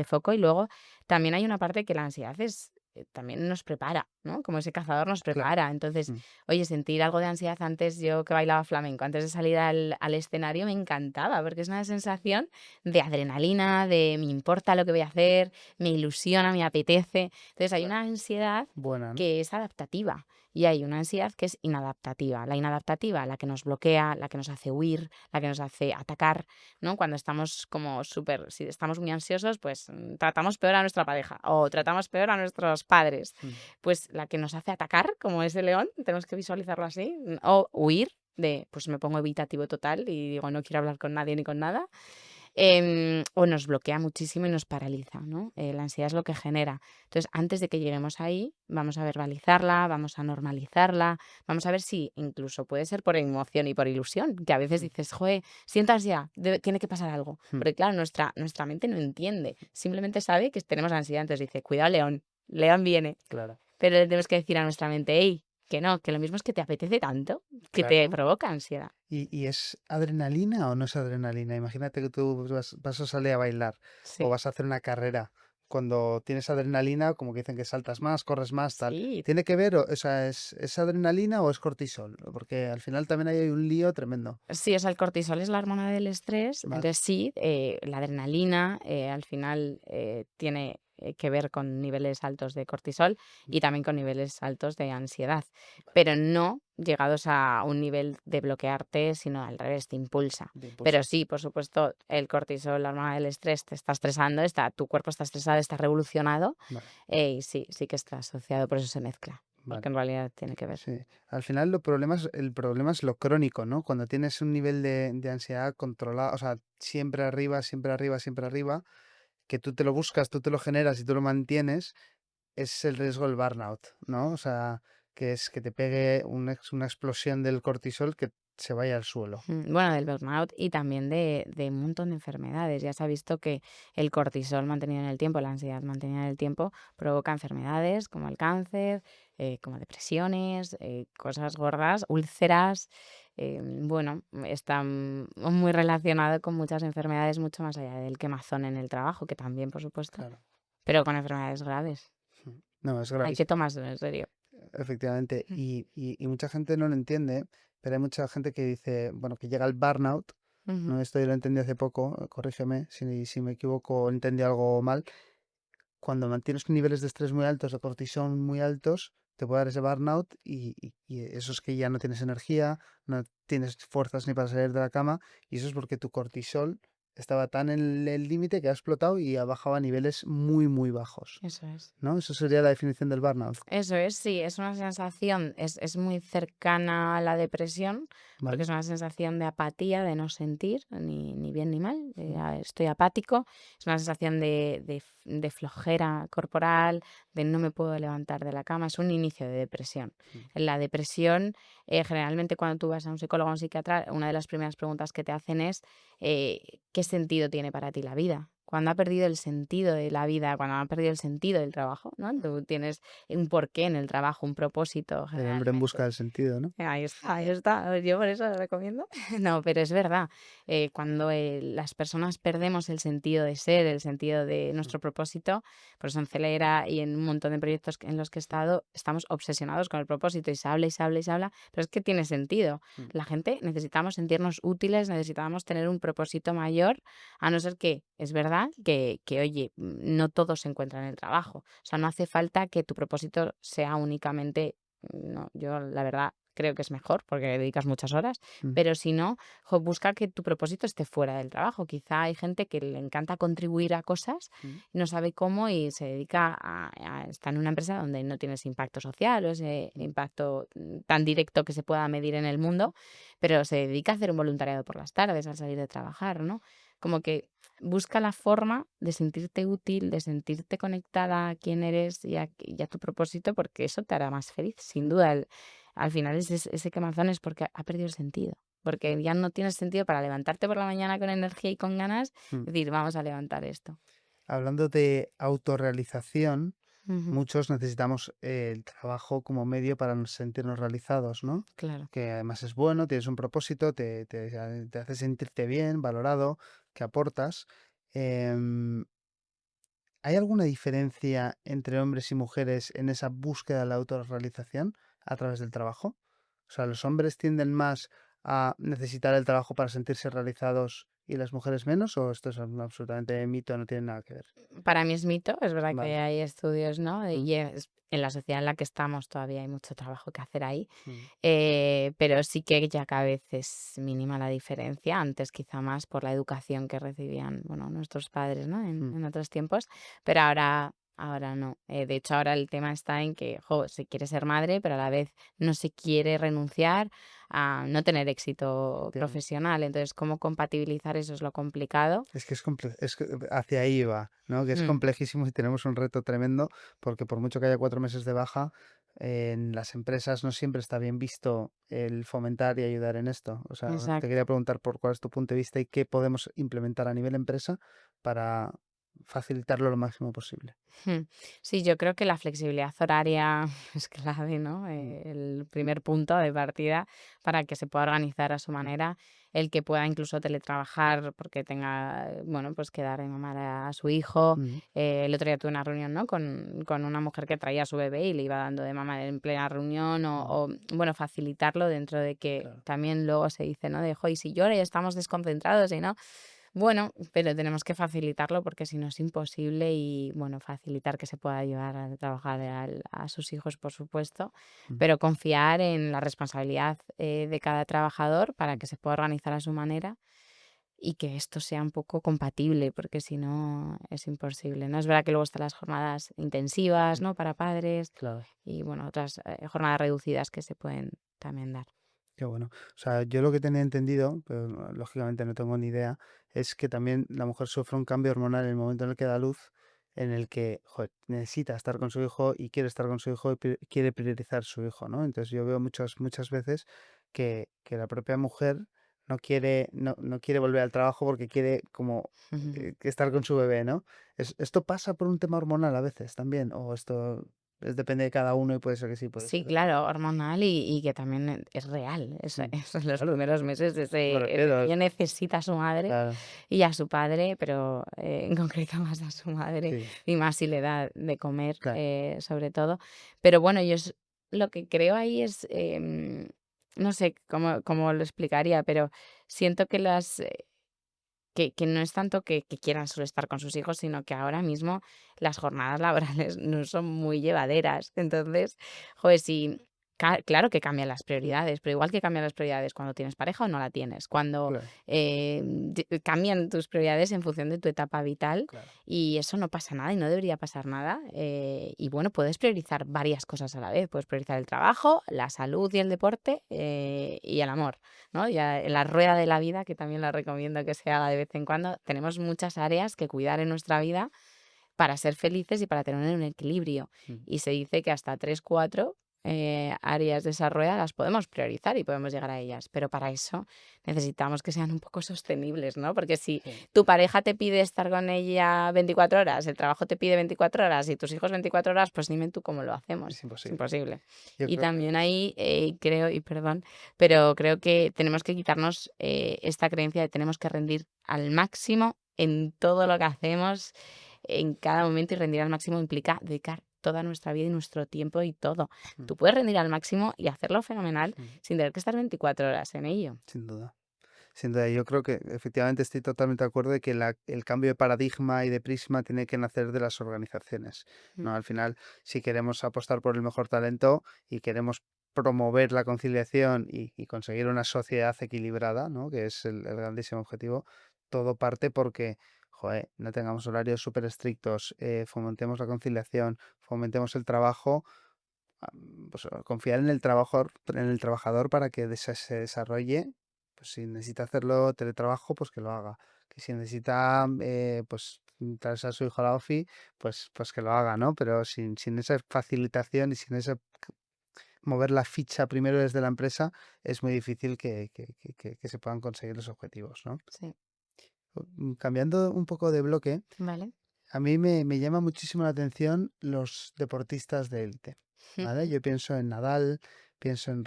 foco. Y luego también hay una parte que la ansiedad es, también nos prepara, ¿no? Como ese cazador nos Claro. prepara. Entonces, Mm, oye, sentir algo de ansiedad antes, yo que bailaba flamenco, antes de salir al escenario me encantaba, porque es una sensación de adrenalina, de me importa lo que voy a hacer, me ilusiona, me apetece. Entonces hay claro. una ansiedad Buena, ¿no? que es adaptativa y hay una ansiedad que es inadaptativa. La inadaptativa, la que nos bloquea, la que nos hace huir, la que nos hace atacar, ¿no? Cuando estamos como súper, si estamos muy ansiosos, pues tratamos peor a nuestra pareja o tratamos peor a nuestros padres. Mm, Pues la que nos hace atacar, como ese león, tenemos que visualizarlo así, o huir de, pues me pongo evitativo total y digo, no quiero hablar con nadie ni con nada. O nos bloquea muchísimo y nos paraliza, ¿no? La ansiedad es lo que genera. Entonces, antes de que lleguemos ahí, vamos a verbalizarla, vamos a normalizarla, vamos a ver si incluso puede ser por emoción y por ilusión, que a veces mm, dices, joder, siento ansiedad, tiene que pasar algo. mm, Porque claro, nuestra mente no entiende, simplemente sabe que tenemos ansiedad, entonces dice, cuidado, león, león viene. claro. Pero le tenemos que decir a nuestra mente, hey, que no, que lo mismo es que te apetece tanto que te Claro. provoca ansiedad. ¿Y es adrenalina o no es adrenalina? Imagínate que tú vas a salir a bailar o Sí, vas a hacer una carrera. Cuando tienes adrenalina, como que dicen que saltas más, corres más, tal. sí. ¿Tiene que ver, o sea, es adrenalina o es cortisol? Porque al final también ahí hay un lío tremendo. Sí, o sea, el cortisol es la hormona del estrés, Vale. entonces sí, la adrenalina al final tiene que ver con niveles altos de cortisol y también con niveles altos de ansiedad, pero no llegados a un nivel de bloquearte, sino al revés, te impulsa. De Pero impulso. sí, por supuesto, el cortisol, la hormona del estrés, te está estresando, tu cuerpo está estresado, está revolucionado Vale, y sí, sí que está asociado, por eso se mezcla, porque vale. en realidad tiene que ver. Sí. Al final el problema es lo crónico, ¿no? Cuando tienes un nivel de ansiedad controlado, o sea, siempre arriba, siempre arriba, siempre arriba, que tú te lo buscas, tú te lo generas y tú lo mantienes, es el riesgo del burnout, ¿no? O sea, que es que te pegue una explosión del cortisol que se vaya al suelo. Bueno, del burnout y también de un montón de enfermedades. Ya se ha visto que el cortisol mantenido en el tiempo, la ansiedad mantenida en el tiempo, provoca enfermedades como el cáncer, como depresiones, cosas gordas, úlceras. Bueno, está muy relacionado con muchas enfermedades mucho más allá del quemazón en el trabajo, que también, por supuesto, Claro. pero con enfermedades graves. No, es Hay que gravísimo, tomárselo en serio. efectivamente. Mm. Y mucha gente no lo entiende, pero hay mucha gente que dice, bueno, que llega al burnout, Ujú. ¿no? Esto yo lo entendí hace poco, corrígeme si me equivoco o entendí algo mal. Cuando mantienes niveles de estrés muy altos, de cortisol muy altos, te puede dar ese burnout y eso es que ya no tienes energía, no tienes fuerzas ni para salir de la cama y eso es porque tu cortisol estaba tan en el límite que ha explotado y ha bajado a niveles muy, muy bajos, Eso es. ¿no? Eso sería la definición del burnout, Eso es, sí, es una sensación, es muy cercana a la depresión, porque ¿vale? es una sensación de apatía, de no sentir ni bien ni mal, Mm, estoy apático, es una sensación de flojera corporal, de no me puedo levantar de la cama, es un inicio de depresión. mm, En la depresión, generalmente cuando tú vas a un psicólogo o un psiquiatra, una de las primeras preguntas que te hacen es, ¿qué sentido tiene para ti la vida? Cuando ha perdido el sentido de la vida, cuando ha perdido el sentido del trabajo, ¿no? Tú tienes un porqué en el trabajo, un propósito El hombre en busca generalmente. del sentido, ¿no? Ahí está, ahí está. Yo por eso lo recomiendo. No, pero es verdad, cuando, las personas perdemos el sentido de ser, el sentido de Mm, nuestro propósito, por eso en Celera y en un montón de proyectos en los que he estado, estamos obsesionados con el propósito y se habla y se habla y se habla, pero es que tiene sentido. mm, La gente necesitamos sentirnos útiles, necesitamos tener un propósito mayor, a no ser que es verdad que oye, no todo se encuentra en el trabajo. O sea, no hace falta que tu propósito sea únicamente no, yo la verdad creo que es mejor porque le dedicas muchas horas, mm, pero si no, busca que tu propósito esté fuera del trabajo. Quizá hay gente que le encanta contribuir a cosas mm. y no sabe cómo y se dedica a estar en una empresa donde no tienes impacto social o ese Mm. impacto tan directo que se pueda medir en el mundo, pero se dedica a hacer un voluntariado por las tardes al salir de trabajar, ¿no? Como que busca la forma de sentirte útil, de sentirte conectada a quién eres y a tu propósito, porque eso te hará más feliz. Sin duda, al final ese quemazón es porque ha perdido el sentido. Porque ya no tienes sentido para levantarte por la mañana con energía y con ganas, Mm. decir, vamos a levantar esto. Hablando de autorrealización, Ujú, muchos necesitamos el trabajo como medio para sentirnos realizados, ¿no? claro. Que además es bueno, tienes un propósito, te hace sentirte bien, valorado, que aportas. Em, ¿Hay alguna diferencia entre hombres y mujeres en esa búsqueda de la autorrealización a través del trabajo? O sea, ¿los hombres tienden más a necesitar el trabajo para sentirse realizados y las mujeres menos? ¿O esto es absolutamente mito, no tiene nada que ver? Para mí es mito, es verdad que Vale. hay estudios, ¿no? Mm, Y es, en la sociedad en la que estamos todavía hay mucho trabajo que hacer ahí. mm, Pero sí que ya cada vez es mínima la diferencia, antes quizá más por la educación que recibían, bueno, nuestros padres, ¿no? mm. En otros tiempos, pero ahora no. De hecho, ahora el tema está en que, jo, se quiere ser madre, pero a la vez no se quiere renunciar a no tener éxito Efectivamente. profesional. Entonces, ¿cómo compatibilizar eso es lo complicado? Es que es que hacia ahí va, ¿no? Que es Mm, complejísimo y tenemos un reto tremendo porque por mucho que haya 4 meses de baja, en las empresas no siempre está bien visto el fomentar y ayudar en esto. O sea, te exacto. quería preguntar por cuál es tu punto de vista y qué podemos implementar a nivel empresa para, facilitarlo lo máximo posible. Mm. Sí, yo creo que la flexibilidad horaria es clave, ¿no? Mm, El primer punto de partida para que se pueda organizar a su mm, manera, el que pueda incluso teletrabajar porque tenga, bueno, pues que dar de mamar a su hijo. mm, El otro día tuve una reunión, ¿no? Con una mujer que traía a su bebé y le iba dando de mamar en plena reunión mm, bueno, facilitarlo dentro de que claro, también luego se dice, ¿no? De, "Jo, y si llora y estamos desconcentrados y no". Bueno, pero tenemos que facilitarlo porque si no es imposible y, bueno, facilitar que se pueda llevar a trabajar a sus hijos, por supuesto, mm, pero confiar en la responsabilidad de cada trabajador para que se pueda organizar a su manera y que esto sea un poco compatible, porque si no es imposible, ¿no? Es verdad que luego están las jornadas intensivas, mm, ¿no? Para padres claro. y, bueno, otras jornadas reducidas que se pueden también dar. Qué bueno. O sea, yo lo que tenía entendido, pero lógicamente no tengo ni idea, es que también la mujer sufre un cambio hormonal en el momento en el que da luz, en el que, joder, necesita estar con su hijo y quiere estar con su hijo y quiere priorizar su hijo, ¿no? Entonces yo veo muchas veces que la propia mujer no quiere volver al trabajo porque quiere como que estar con su bebé, ¿no? ¿Esto pasa por un tema hormonal a veces también? ¿O esto depende de cada uno y puede ser que sí, puede Sí, ser que no? claro, hormonal y que también es real. Eso, Mm, eso en los claro, primeros meses me ese refiero. niño necesita a su madre Claro, y a su padre, pero en concreto más a su madre sí, y más si le da de comer, claro, sobre todo. Pero bueno, lo que creo ahí es, no sé cómo lo explicaría, pero siento que que no es tanto que quieran solo estar con sus hijos, sino que ahora mismo las jornadas laborales no son muy llevaderas. Entonces, joder, sí, claro que cambian las mm, prioridades, pero igual que cambian las prioridades cuando tienes pareja o no la tienes, cuando claro, cambian tus prioridades en función de tu etapa vital claro, y eso no pasa nada y no debería pasar nada. Y bueno, puedes priorizar varias cosas a la vez. Puedes priorizar el trabajo, la salud y el deporte y el amor. ¿No? Ya en la rueda de la vida, que también la recomiendo que se haga de vez en cuando, tenemos muchas áreas que cuidar en nuestra vida para ser felices y para tener un equilibrio. mm, Y se dice que hasta 3 4 áreas de esa rueda las podemos priorizar y podemos llegar a ellas, pero para eso necesitamos que sean un poco sostenibles, ¿no? Porque si sí, tu pareja te pide estar con ella 24 horas, el trabajo te pide 24 horas y tus hijos 24 horas, pues dime tú cómo lo es hacemos. Es imposible. imposible. Yo Y creo también ahí creo, y perdón, pero creo que tenemos que quitarnos esta creencia de tenemos que rendir al máximo en todo lo que hacemos en cada momento y rendir al máximo implica dedicar toda nuestra vida y nuestro tiempo y todo. mm, Tú puedes rendir al máximo y hacerlo fenomenal mm, sin tener que estar 24 horas en ello. sin duda. Sin duda, yo creo que efectivamente estoy totalmente de acuerdo de que el cambio de paradigma y de prisma tiene que nacer de las organizaciones, Mm, ¿no? Al final, si queremos apostar por el mejor talento y queremos promover la conciliación y conseguir una sociedad equilibrada, ¿no? Que es el grandísimo objetivo, todo parte porque, joder, no tengamos horarios súper estrictos, fomentemos la conciliación, fomentemos el trabajo, pues, confiar en el trabajador para que se desarrolle. Pues si necesita hacerlo teletrabajo, pues que lo haga. Que si necesita pues traerse a su hijo a la OFI, pues que lo haga, ¿no? Pero sin esa facilitación y sin ese mover la ficha primero desde la empresa, es muy difícil que se puedan conseguir los objetivos, ¿no? sí, Cambiando un poco de bloque, vale. a mí me llama muchísimo la atención los deportistas de élite, ¿vale? Yo pienso en Nadal, pienso en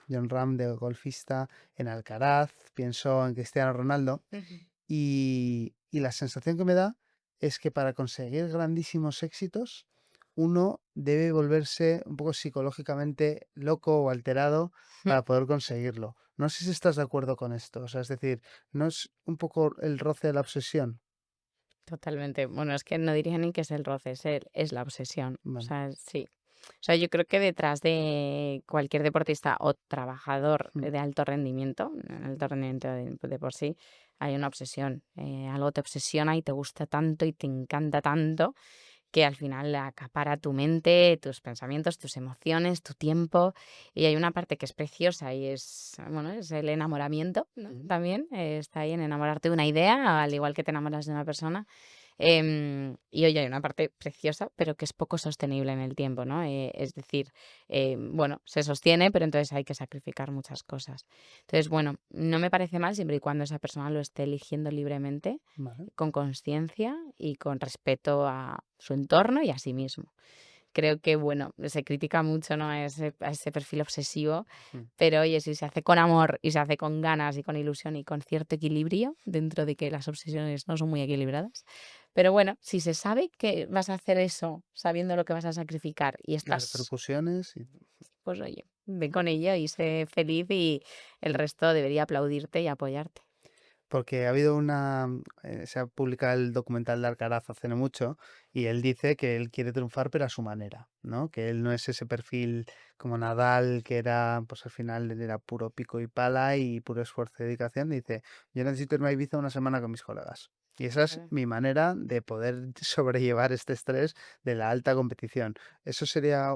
John Ram de golfista, en Alcaraz, pienso en Cristiano Ronaldo y la sensación que me da es que para conseguir grandísimos éxitos uno debe volverse un poco psicológicamente loco o alterado para poder conseguirlo. No sé si estás de acuerdo con esto, o sea, es decir, ¿no es un poco el roce de la obsesión? Totalmente. Bueno, es que no diría ni que es el roce, es la obsesión. O Vale. sea, sí. O sea, yo creo que detrás de cualquier deportista o trabajador Mm, de alto rendimiento, en alto rendimiento de por sí, hay una obsesión. Algo te obsesiona y te gusta tanto y te encanta tanto que al final acapara tu mente, tus pensamientos, tus emociones, tu tiempo. Y hay una parte que es preciosa y es, bueno, es el enamoramiento, ¿no? mm, También está ahí en enamorarte de una idea, al igual que te enamoras de una persona. Y oye, hay una parte preciosa, pero que es poco sostenible en el tiempo, ¿no? Es decir, bueno, se sostiene, pero entonces hay que sacrificar muchas cosas. Entonces, bueno, no me parece mal siempre y cuando esa persona lo esté eligiendo libremente, Vale. con conciencia y con respeto a su entorno y a sí mismo. Creo que, bueno, se critica mucho, ¿no?, a ese perfil obsesivo, Mm. pero oye, si se hace con amor y se hace con ganas y con ilusión y con cierto equilibrio, dentro de que las obsesiones no son muy equilibradas, pero bueno, si se sabe que vas a hacer eso sabiendo lo que vas a sacrificar y Las estás, repercusiones y pues oye, ve con ello y sé feliz y el resto debería aplaudirte y apoyarte. porque ha habido se ha publicado el documental de Alcaraz hace no mucho y él dice que él quiere triunfar pero a su manera, ¿no? Que él no es ese perfil como Nadal que era, pues al final él era puro pico y pala y puro esfuerzo y dedicación. Dice, yo necesito irme a Ibiza una semana con mis colegas. Y esa es Claro. mi manera de poder sobrellevar este estrés de la alta competición. Eso sería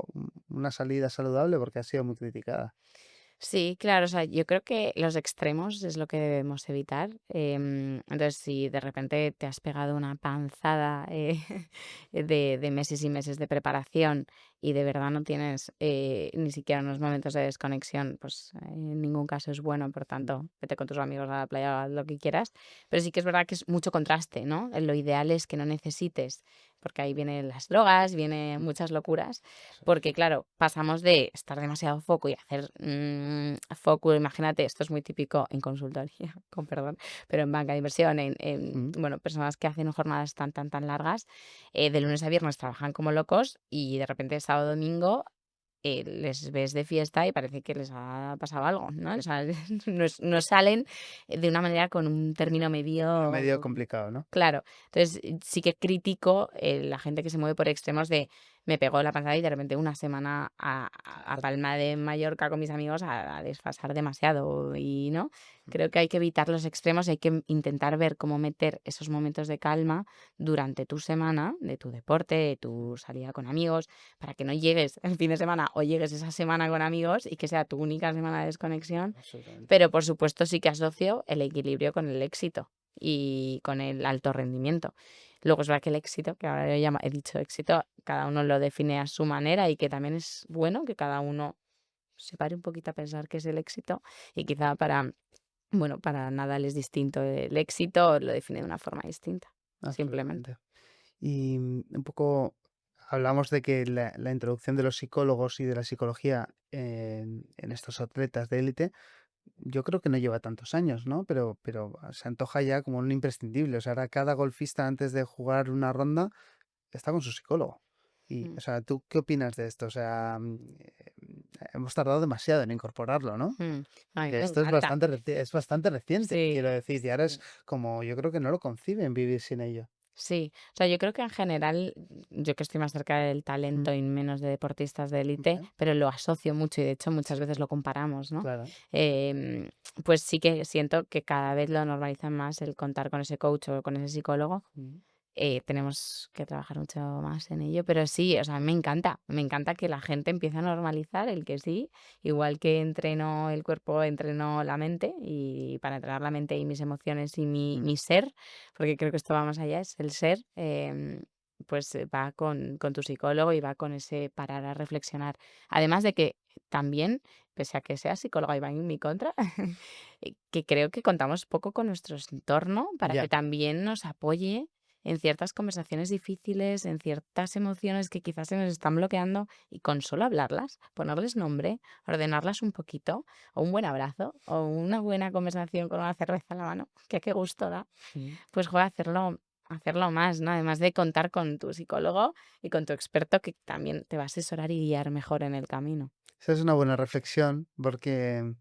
una salida saludable porque ha sido muy criticada. Sí, claro, o sea, yo creo que los extremos es lo que debemos evitar. Entonces, si de repente te has pegado una panzada de meses y meses de preparación y de verdad no tienes ni siquiera unos momentos de desconexión, pues en ningún caso es bueno, por tanto, vete con tus amigos a la playa, haz lo que quieras. Pero sí que es verdad que es mucho contraste, ¿no? Lo ideal es que no necesites, porque ahí vienen las drogas, vienen muchas locuras porque claro, pasamos de estar demasiado foco y hacer foco, imagínate, esto es muy típico en consultoría, con perdón, pero en banca de inversión, Mm. bueno, personas que hacen jornadas tan largas, de lunes a viernes trabajan como locos y de repente sábado, domingo les ves de fiesta y parece que les ha pasado algo, ¿no? O sea, no salen de una manera con un término Medio medio. complicado, ¿no? Claro, entonces sí que critico, la gente que se mueve por extremos de me pegó la pasada y de repente una semana a Palma de Mallorca con mis amigos a desfasar demasiado y, ¿no? Creo que hay que evitar los extremos y hay que intentar ver cómo meter esos momentos de calma durante tu semana, de tu deporte, de tu salida con amigos, para que no llegues el fin de semana o llegues esa semana con amigos y que sea tu única semana de desconexión, Absolutamente. pero por supuesto sí que asocio el equilibrio con el éxito y con el alto rendimiento. Luego es verdad que el éxito, que ahora he dicho éxito, cada uno lo define a su manera y que también es bueno que cada uno se pare un poquito a pensar qué es el éxito y quizá bueno, para Nadal es distinto el éxito, lo define de una forma distinta, simplemente. Absolutamente. Y un poco hablamos de que la introducción de los psicólogos y de la psicología en estos atletas de élite, yo creo que no lleva tantos años, ¿no? Pero se antoja ya como un imprescindible. O sea, ahora cada golfista antes de jugar una ronda está con su psicólogo. Y, Mm, o sea, ¿tú qué opinas de esto? O sea, hemos tardado demasiado en incorporarlo, ¿no? mm. A mí Que me esto encanta. es bastante reciente, Sí, quiero decir, y ahora es sí. como, yo creo que no lo conciben vivir sin ello. Sí, o sea, yo creo que en general, yo que estoy más cerca del Mm. talento y menos de deportistas de élite, Vale, pero lo asocio mucho y de hecho muchas veces lo comparamos, ¿no? claro. Em, pues sí que siento que cada vez lo normalizan más el contar con ese coach o con ese psicólogo. Mm. Tenemos que trabajar mucho más en ello, pero sí, o sea, me encanta que la gente empiece a normalizar el que sí, igual que entreno el cuerpo, entreno la mente y para entrenar la mente y mis emociones y Mm. mi ser, porque creo que esto va más allá, es el ser, pues va con tu psicólogo y va con ese parar a reflexionar. Además de que también, pese a que sea psicóloga y va en mi contra, que creo que contamos poco con nuestro entorno para que Ya. también nos apoye en ciertas conversaciones difíciles, en ciertas emociones que quizás se nos están bloqueando y con solo hablarlas, ponerles nombre, ordenarlas un poquito, o un buen abrazo, o una buena conversación con una cerveza en la mano, que qué gusto da, Mm. pues joder, hacerlo más, ¿no? Además de contar con tu psicólogo y con tu experto que también te va a asesorar y guiar mejor en el camino. Esa es una buena reflexión porque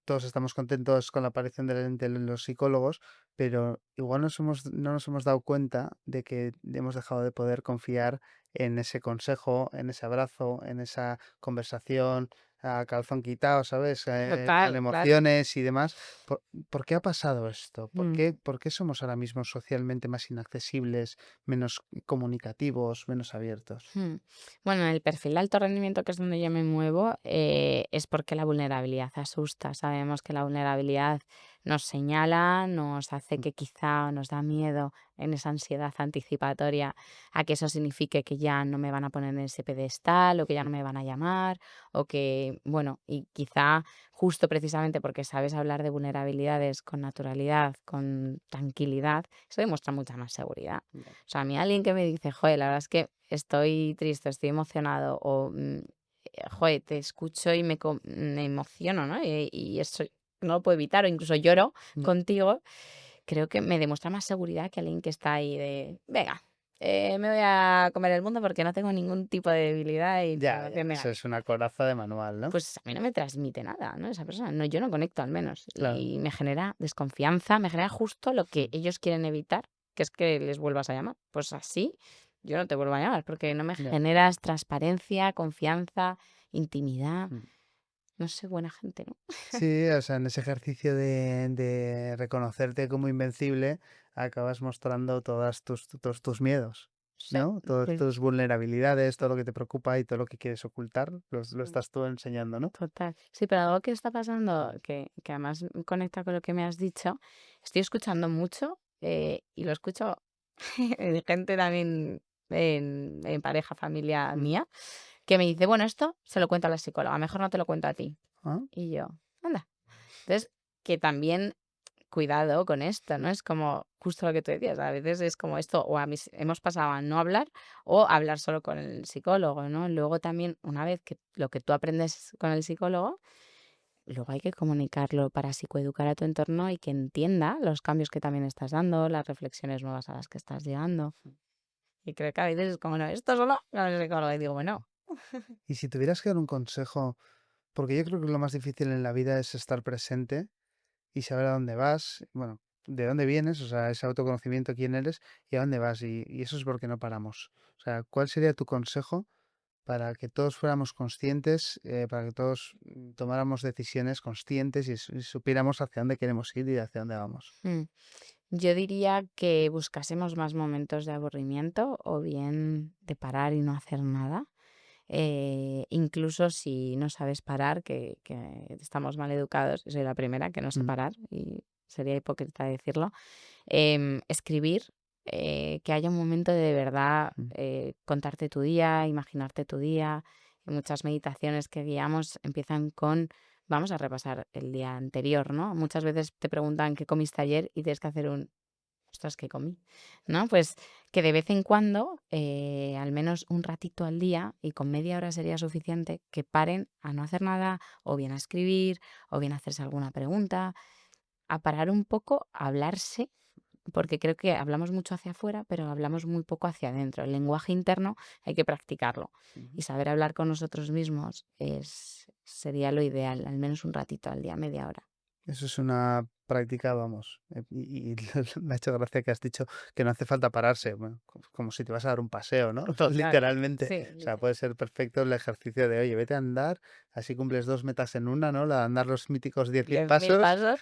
todos estamos contentos con la aparición de los psicólogos, pero igual no nos hemos dado cuenta de que hemos dejado de poder confiar en ese consejo, en ese abrazo, en esa conversación a calzón quitado, ¿sabes? Con Total, claro. emociones y demás. ¿Por qué ha pasado esto? Mm. Por qué somos ahora mismo socialmente más inaccesibles, menos comunicativos, menos abiertos? Hmm. Bueno, en el perfil de alto rendimiento, que es donde yo me muevo, es porque la vulnerabilidad asusta. Sabemos que la vulnerabilidad nos señala, nos hace Mm. que quizá nos da miedo en esa ansiedad anticipatoria a que eso signifique que ya no me van a poner en ese pedestal o que ya no me van a llamar o que, bueno, y quizá justo precisamente porque sabes hablar de vulnerabilidades con naturalidad, con tranquilidad, eso demuestra mucha más seguridad. Ya. O sea, a mí alguien que me dice: "Joder, la verdad es que estoy triste, estoy emocionado", o, joder, te escucho y me emociono, ¿no? Y eso no lo puedo evitar, o incluso lloro Ya, contigo, creo que me demuestra más seguridad que alguien que está ahí de: "Venga, me voy a comer el mundo porque no tengo ningún tipo de debilidad y ya, ya, emoción eso negativa". es una coraza de manual, ¿no? Pues a mí no me transmite nada, ¿no? Esa persona, no, yo no conecto al menos, Claro. y me genera desconfianza, me genera justo lo que Mm, ellos quieren evitar, que es que les vuelvas a llamar. Pues así yo no te vuelvo a llamar, porque no me ya. generas transparencia, confianza, intimidad. Mm. No sé, buena gente, ¿no? Sí, o sea, en ese ejercicio de reconocerte como invencible, acabas mostrando todos tus miedos, Sí, ¿no? Todas pues, tus vulnerabilidades, todo lo que te preocupa y todo lo que quieres ocultar, lo mm, estás tú enseñando, ¿no? total. Sí, pero algo que está pasando, Mm. que además conecta con lo que me has dicho, estoy escuchando mucho, y lo escucho de gente también en pareja, familia Mm. mía, que me dice: "Bueno, esto se lo cuento a la psicóloga, mejor no te lo cuento a ti". Ah, Y yo: "Anda". Entonces, que también cuidado con esto, ¿no? Es como justo lo que tú decías, a veces es como esto, o a mis hemos pasado a no hablar o hablar solo con el psicólogo, ¿no? Luego también, una vez que lo que tú aprendes con el psicólogo, luego hay que comunicarlo para psicoeducar a tu entorno y que entienda los cambios que también estás dando, las reflexiones nuevas a las que estás llegando. Y creo que a veces es como, no, esto solo con el psicólogo. Y digo, bueno, y si tuvieras que dar un consejo, porque yo creo que lo más difícil en la vida es estar presente y saber a dónde vas, bueno, de dónde vienes, o sea, ese autoconocimiento, quién eres y a dónde vas, y eso es porque no paramos. O sea, ¿cuál sería tu consejo para que todos fuéramos conscientes, para que todos tomáramos decisiones conscientes y supiéramos hacia dónde queremos ir y hacia dónde vamos? mm, yo diría que buscásemos más momentos de aburrimiento o bien de parar y no hacer nada. Incluso si no sabes parar, que estamos mal educados, y soy la primera que no sé Mm, parar y sería hipócrita decirlo. Escribir, que haya un momento de verdad, mm, contarte tu día, imaginarte tu día. Muchas meditaciones que guiamos empiezan con, vamos a repasar el día anterior, ¿no? Muchas veces te preguntan qué comiste ayer y tienes que hacer un, ostras, ¿qué comí? ¿No? Pues que de vez en cuando, al menos un ratito al día, y con media hora sería suficiente, que paren a no hacer nada, o bien a escribir, o bien a hacerse alguna pregunta, a parar un poco, a hablarse, porque creo que hablamos mucho hacia afuera, pero hablamos muy poco hacia adentro. El lenguaje interno hay que practicarlo ujú. y saber hablar con nosotros mismos sería lo ideal, al menos un ratito al día, media hora. Eso es una práctica, vamos, y me ha hecho gracia que has dicho que no hace falta pararse, bueno, como si te vas a dar un paseo, ¿no? Total. Literalmente. Sí, O sea, puede ser perfecto el ejercicio de, oye, vete a andar, así cumples 2 metas en una, ¿no? La de andar los míticos 10.000 10.000 pasos pasos.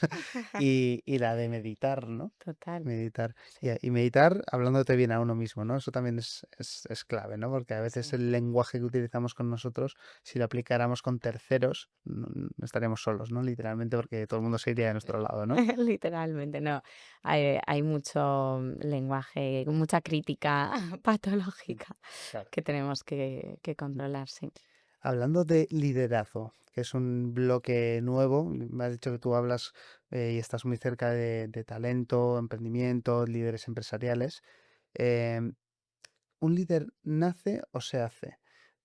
y la de meditar, ¿no? Total. Meditar. Sí, Y meditar hablándote bien a uno mismo, ¿no? Eso también es clave, ¿no? Porque a veces sí. el lenguaje que utilizamos con nosotros, si lo aplicáramos con terceros, no estaríamos solos, ¿no? Literalmente porque todo el mundo se iría de nuestro lado, ¿no? Literalmente, no. Hay mucho lenguaje, mucha crítica Mm, patológica claro. que tenemos que Mm. controlar, sí. Hablando de liderazgo, que es un bloque nuevo, me has dicho que tú hablas y estás muy cerca de talento, emprendimiento, líderes empresariales. em, ¿Un líder nace o se hace?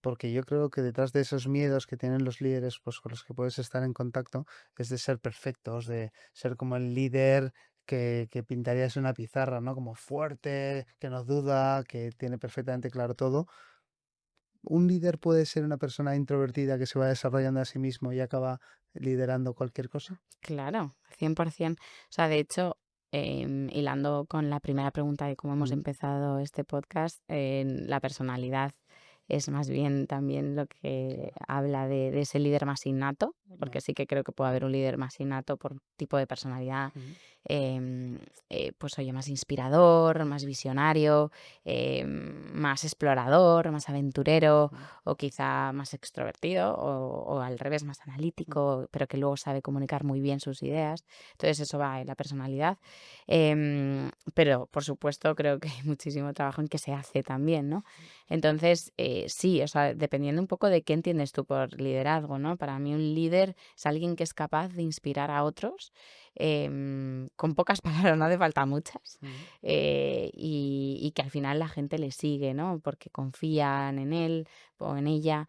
Porque yo creo que detrás de esos miedos que tienen los líderes, pues con los que puedes estar en contacto, es de ser perfectos, de ser como el líder que pintarías en una pizarra, ¿no? Como fuerte, que no duda, que tiene perfectamente claro todo. ¿Un líder puede ser una persona introvertida que se va desarrollando a sí mismo y acaba liderando cualquier cosa? Claro, 100%. O sea, de hecho, hilando con la primera pregunta de cómo hemos Mm, empezado este podcast, en la personalidad es más bien también lo que habla de ese líder más innato, porque Vale. sí que creo que puede haber un líder más innato por tipo de personalidad, Ujú. em, pues oye, más inspirador, más visionario, más explorador, más aventurero, Ujú. o quizá más extrovertido, o al revés, más Ujú. analítico, pero que luego sabe comunicar muy bien sus ideas. Entonces eso va en la personalidad. Pero por supuesto creo que hay muchísimo trabajo en que se hace también, ¿no? Entonces, sí, o sea, dependiendo un poco de qué entiendes tú por liderazgo, ¿no? Para mí un líder es alguien que es capaz de inspirar a otros, con pocas palabras, no hace falta muchas, Ujú. y que al final la gente le sigue, ¿no? Porque confían en él o en ella,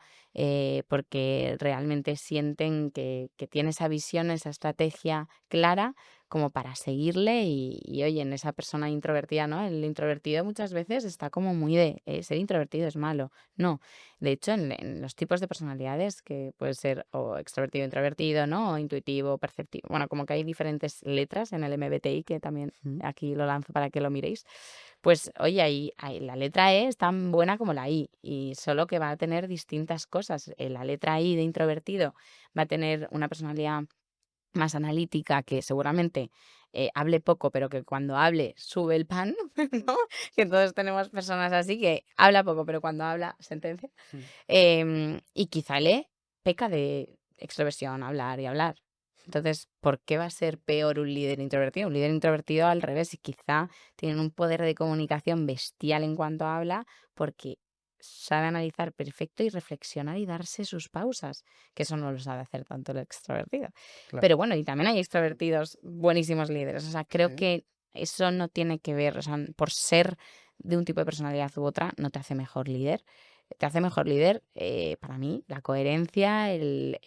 porque realmente sienten que tiene esa visión, esa estrategia clara como para seguirle y oye, en esa persona introvertida, ¿no? El introvertido muchas veces está como muy de ser introvertido es malo. No, de hecho, en los tipos de personalidades que puede ser o extrovertido, introvertido, ¿no? O intuitivo, perceptivo. Bueno, como que hay diferentes letras en el MBTI, que también Ujú. aquí lo lanzo para que lo miréis. Pues oye, ahí la letra E es tan buena como la I, y solo que va a tener distintas cosas. La letra I de introvertido va a tener una personalidad más analítica, que seguramente hable poco, pero que cuando hable sube el pan, ¿no? Que todos tenemos personas así que habla poco, pero cuando habla sentencia. Ujú. Y quizá le peca de extroversión, hablar y hablar. Entonces, ¿por qué va a ser peor un líder introvertido? Un líder introvertido al revés, y quizá tienen un poder de comunicación bestial en cuanto habla, porque sabe analizar perfecto y reflexionar y darse sus pausas, que eso no lo sabe hacer tanto el extrovertido. Claro. Pero bueno, y también hay extrovertidos buenísimos líderes. O sea, creo Sí. que eso no tiene que ver, o sea, por ser de un tipo de personalidad u otra, no te hace mejor líder. Te hace mejor líder, para mí, la coherencia, el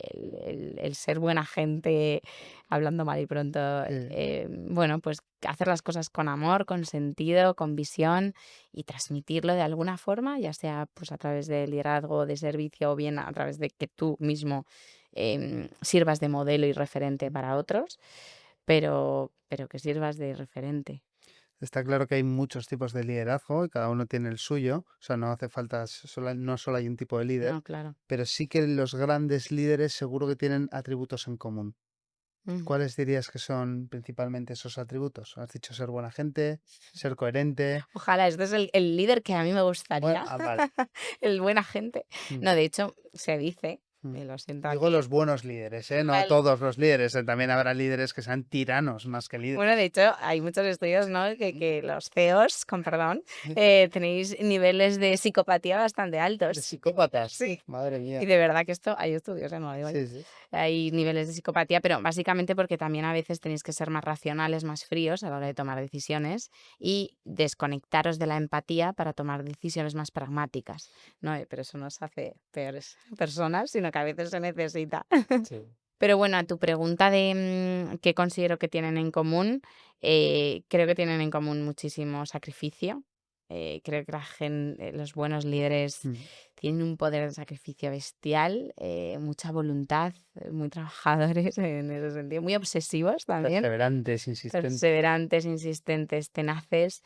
ser buena gente, hablando mal y pronto, Sí. bueno, pues hacer las cosas con amor, con sentido, con visión y transmitirlo de alguna forma, ya sea pues a través de liderazgo, de servicio o bien a través de que tú mismo sirvas de modelo y referente para otros, pero que sirvas de referente. Está claro que hay muchos tipos de liderazgo y cada uno tiene el suyo. O sea, no hace falta, no solo hay un tipo de líder, No, claro. pero sí que los grandes líderes seguro que tienen atributos en común. Ujú. ¿Cuáles dirías que son principalmente esos atributos? Has dicho ser buena gente, ser coherente. Ojalá, este es el líder que a mí me Bueno, gustaría, vale. el buena gente. Mm. No, de hecho, se dice, Mm. y lo siento Digo aquí, los buenos líderes, ¿eh? No vale. todos los líderes. También habrá líderes que sean tiranos más que Bueno, de líderes. hecho, hay muchos estudios, ¿no? Mm. Que los CEOs, con perdón, Sí. tenéis niveles de psicopatía bastante De altos. psicópatas. Sí. Madre Y mía. de verdad que esto hay estudios, no lo digo yo. Sí, sí. Hay niveles de psicopatía, pero básicamente porque también a veces tenéis que ser más racionales, más fríos a la hora de tomar decisiones y desconectaros de la empatía para tomar decisiones más pragmáticas, ¿no? Pero eso no os hace peores personas, sino que a veces se necesita. Sí. Pero bueno, a tu pregunta de qué considero que tienen en común, creo que tienen en común muchísimo sacrificio. Creo que los buenos líderes Mm. tienen un poder de sacrificio bestial, mucha voluntad, muy trabajadores en ese sentido, muy obsesivos también. Perseverantes, insistentes. Perseverantes, insistentes, tenaces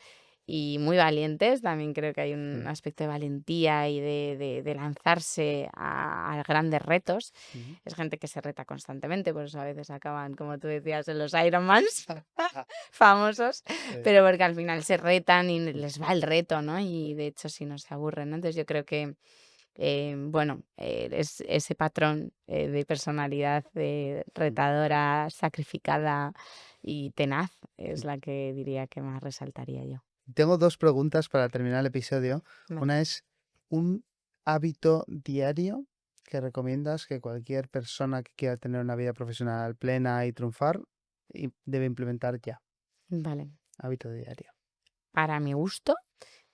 y muy valientes. También creo que hay un Mm. aspecto de valentía y de lanzarse a grandes retos. Ujú. Es gente que se reta constantemente, por eso a veces acaban, como tú decías, en los Ironmans Ah, famosos, sí. pero porque al final se retan y Mm. les va el reto, ¿no? Y de hecho si no se aburren, ¿no? Entonces yo creo que bueno, es ese patrón de personalidad Mm. retadora, sacrificada y tenaz es Mm. la que diría que más resaltaría yo. Tengo dos preguntas para terminar el episodio. Vale. Una es un hábito diario que recomiendas que cualquier persona que quiera tener una vida profesional plena y triunfar debe implementar ya. Vale. Hábito diario. Para mi gusto,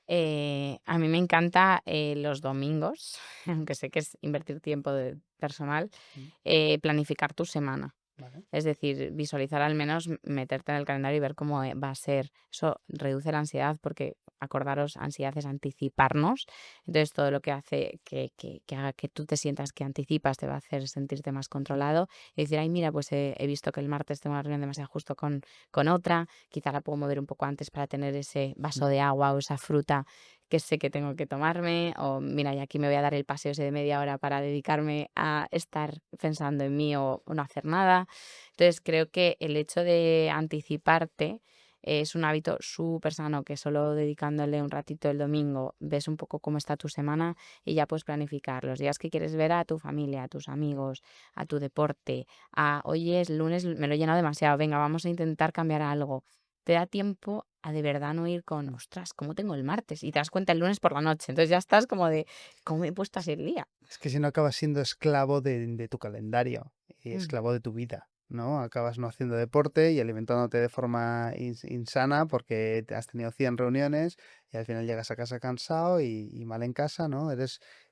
a mí me encanta los domingos, aunque sé que es invertir tiempo personal, Mm. planificar tu semana. Vale. Es decir, visualizar al menos, meterte en el calendario y ver cómo va a ser. Eso reduce la ansiedad porque, acordaros, ansiedad es anticiparnos. Entonces, todo lo que hace que haga que tú te sientas que anticipas te va a hacer sentirte más Mm. controlado y decir, ay, mira, pues he visto que el martes tengo una reunión demasiado justo con otra, quizá la puedo mover un poco antes para tener ese Mm. vaso de agua o esa fruta que sé que tengo que tomarme, o mira, y aquí me voy a dar el paseo ese de media hora para dedicarme a estar pensando en mí o no hacer nada. Entonces, creo que el hecho de anticiparte es un hábito súper sano, que solo dedicándole un ratito el domingo ves un poco cómo está tu semana y ya puedes planificar los días que quieres ver a tu familia, a tus amigos, a tu deporte, a, oye, es lunes, me lo he llenado demasiado, venga, vamos a intentar cambiar algo. Te da tiempo a de verdad no ir con, ostras, ¿cómo tengo el martes? Y te das cuenta el lunes por la noche. Entonces ya estás como de, ¿cómo me he puesto así el día? Es que si no acabas siendo esclavo de tu calendario y Mm, esclavo de tu vida, ¿no? Acabas no haciendo deporte y alimentándote de forma insana porque te has tenido 100 reuniones y al final llegas a casa cansado y mal en casa, ¿no?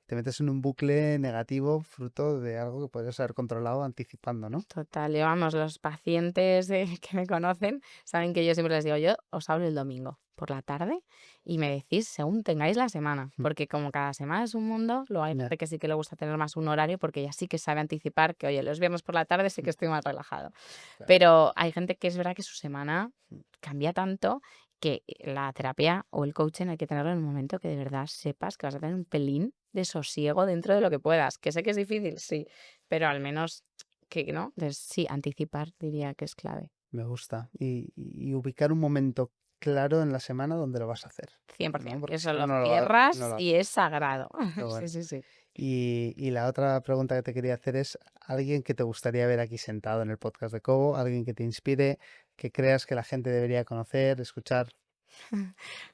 Te metes en un bucle negativo fruto de algo que podrías haber controlado anticipando, ¿no? Total, y vamos, los pacientes que me conocen saben que yo siempre les digo, yo os hablo el domingo por la tarde y me decís según tengáis la semana, Mm. porque como cada semana es un mundo, luego hay Ya, gente que sí que le gusta tener más un horario porque ya sí que sabe anticipar que, oye, los viernes por la tarde sí mm, que estoy más relajado. claro. Pero hay gente que es verdad que su semana Mm. cambia tanto que la terapia o el coaching hay que tenerlo en un momento que de verdad sepas que vas a tener un pelín de sosiego dentro de lo que puedas. Que sé que es difícil, sí, pero al menos que no. Entonces, sí, anticipar diría que es clave. Me gusta. Y ubicar un momento claro en la semana donde lo vas a hacer, ¿no? 100%, que Porque si eso no, lo no cierras lo y haces. es sagrado. Qué Sí, bueno. sí, sí. Y la otra pregunta que te quería hacer es, ¿alguien que te gustaría ver aquí sentado en el podcast de Cobo? ¿Alguien que te inspire, que creas que la gente debería conocer, escuchar?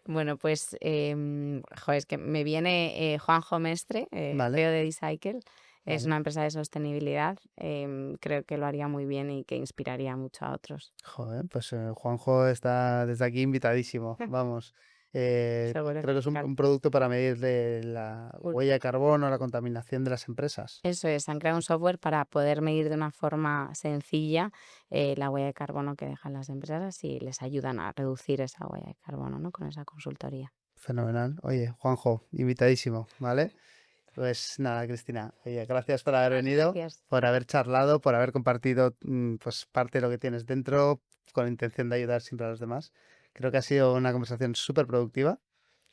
Bueno, pues, es que me viene Juanjo Mestre, Vale, CEO de D-Cycle. Es vale. una empresa de sostenibilidad. Creo que lo haría muy bien y que inspiraría mucho a otros. Joder, pues Juanjo está desde aquí invitadísimo. Vamos. Seguro Creo que que es sí. un producto para medir la huella de carbono, la contaminación de las empresas. Eso es, han creado un software para poder medir de una forma sencilla la huella de carbono que dejan las empresas y les ayudan a reducir esa huella de carbono, ¿no? Con esa consultoría. Fenomenal. Oye, Juanjo, invitadísimo, ¿vale? Pues nada, Cristina, oye, gracias por haber venido, Gracias. por haber charlado, por haber compartido pues parte de lo que tienes dentro con la intención de ayudar siempre a los demás. Creo que ha sido una conversación súper productiva.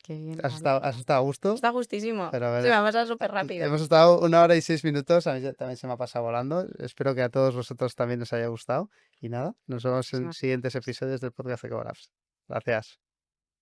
Qué bien, vale. Has estado a gusto, Está justísimo. pero a Se ver, me ha pasado súper rápido. hemos estado 1 hora y 6 minutos, a mí también se me ha pasado volando. Espero que a todos vosotros también os haya gustado. Y nada, nos vemos en Muchísimas siguientes gracias. episodios del podcast de Colabs. Gracias.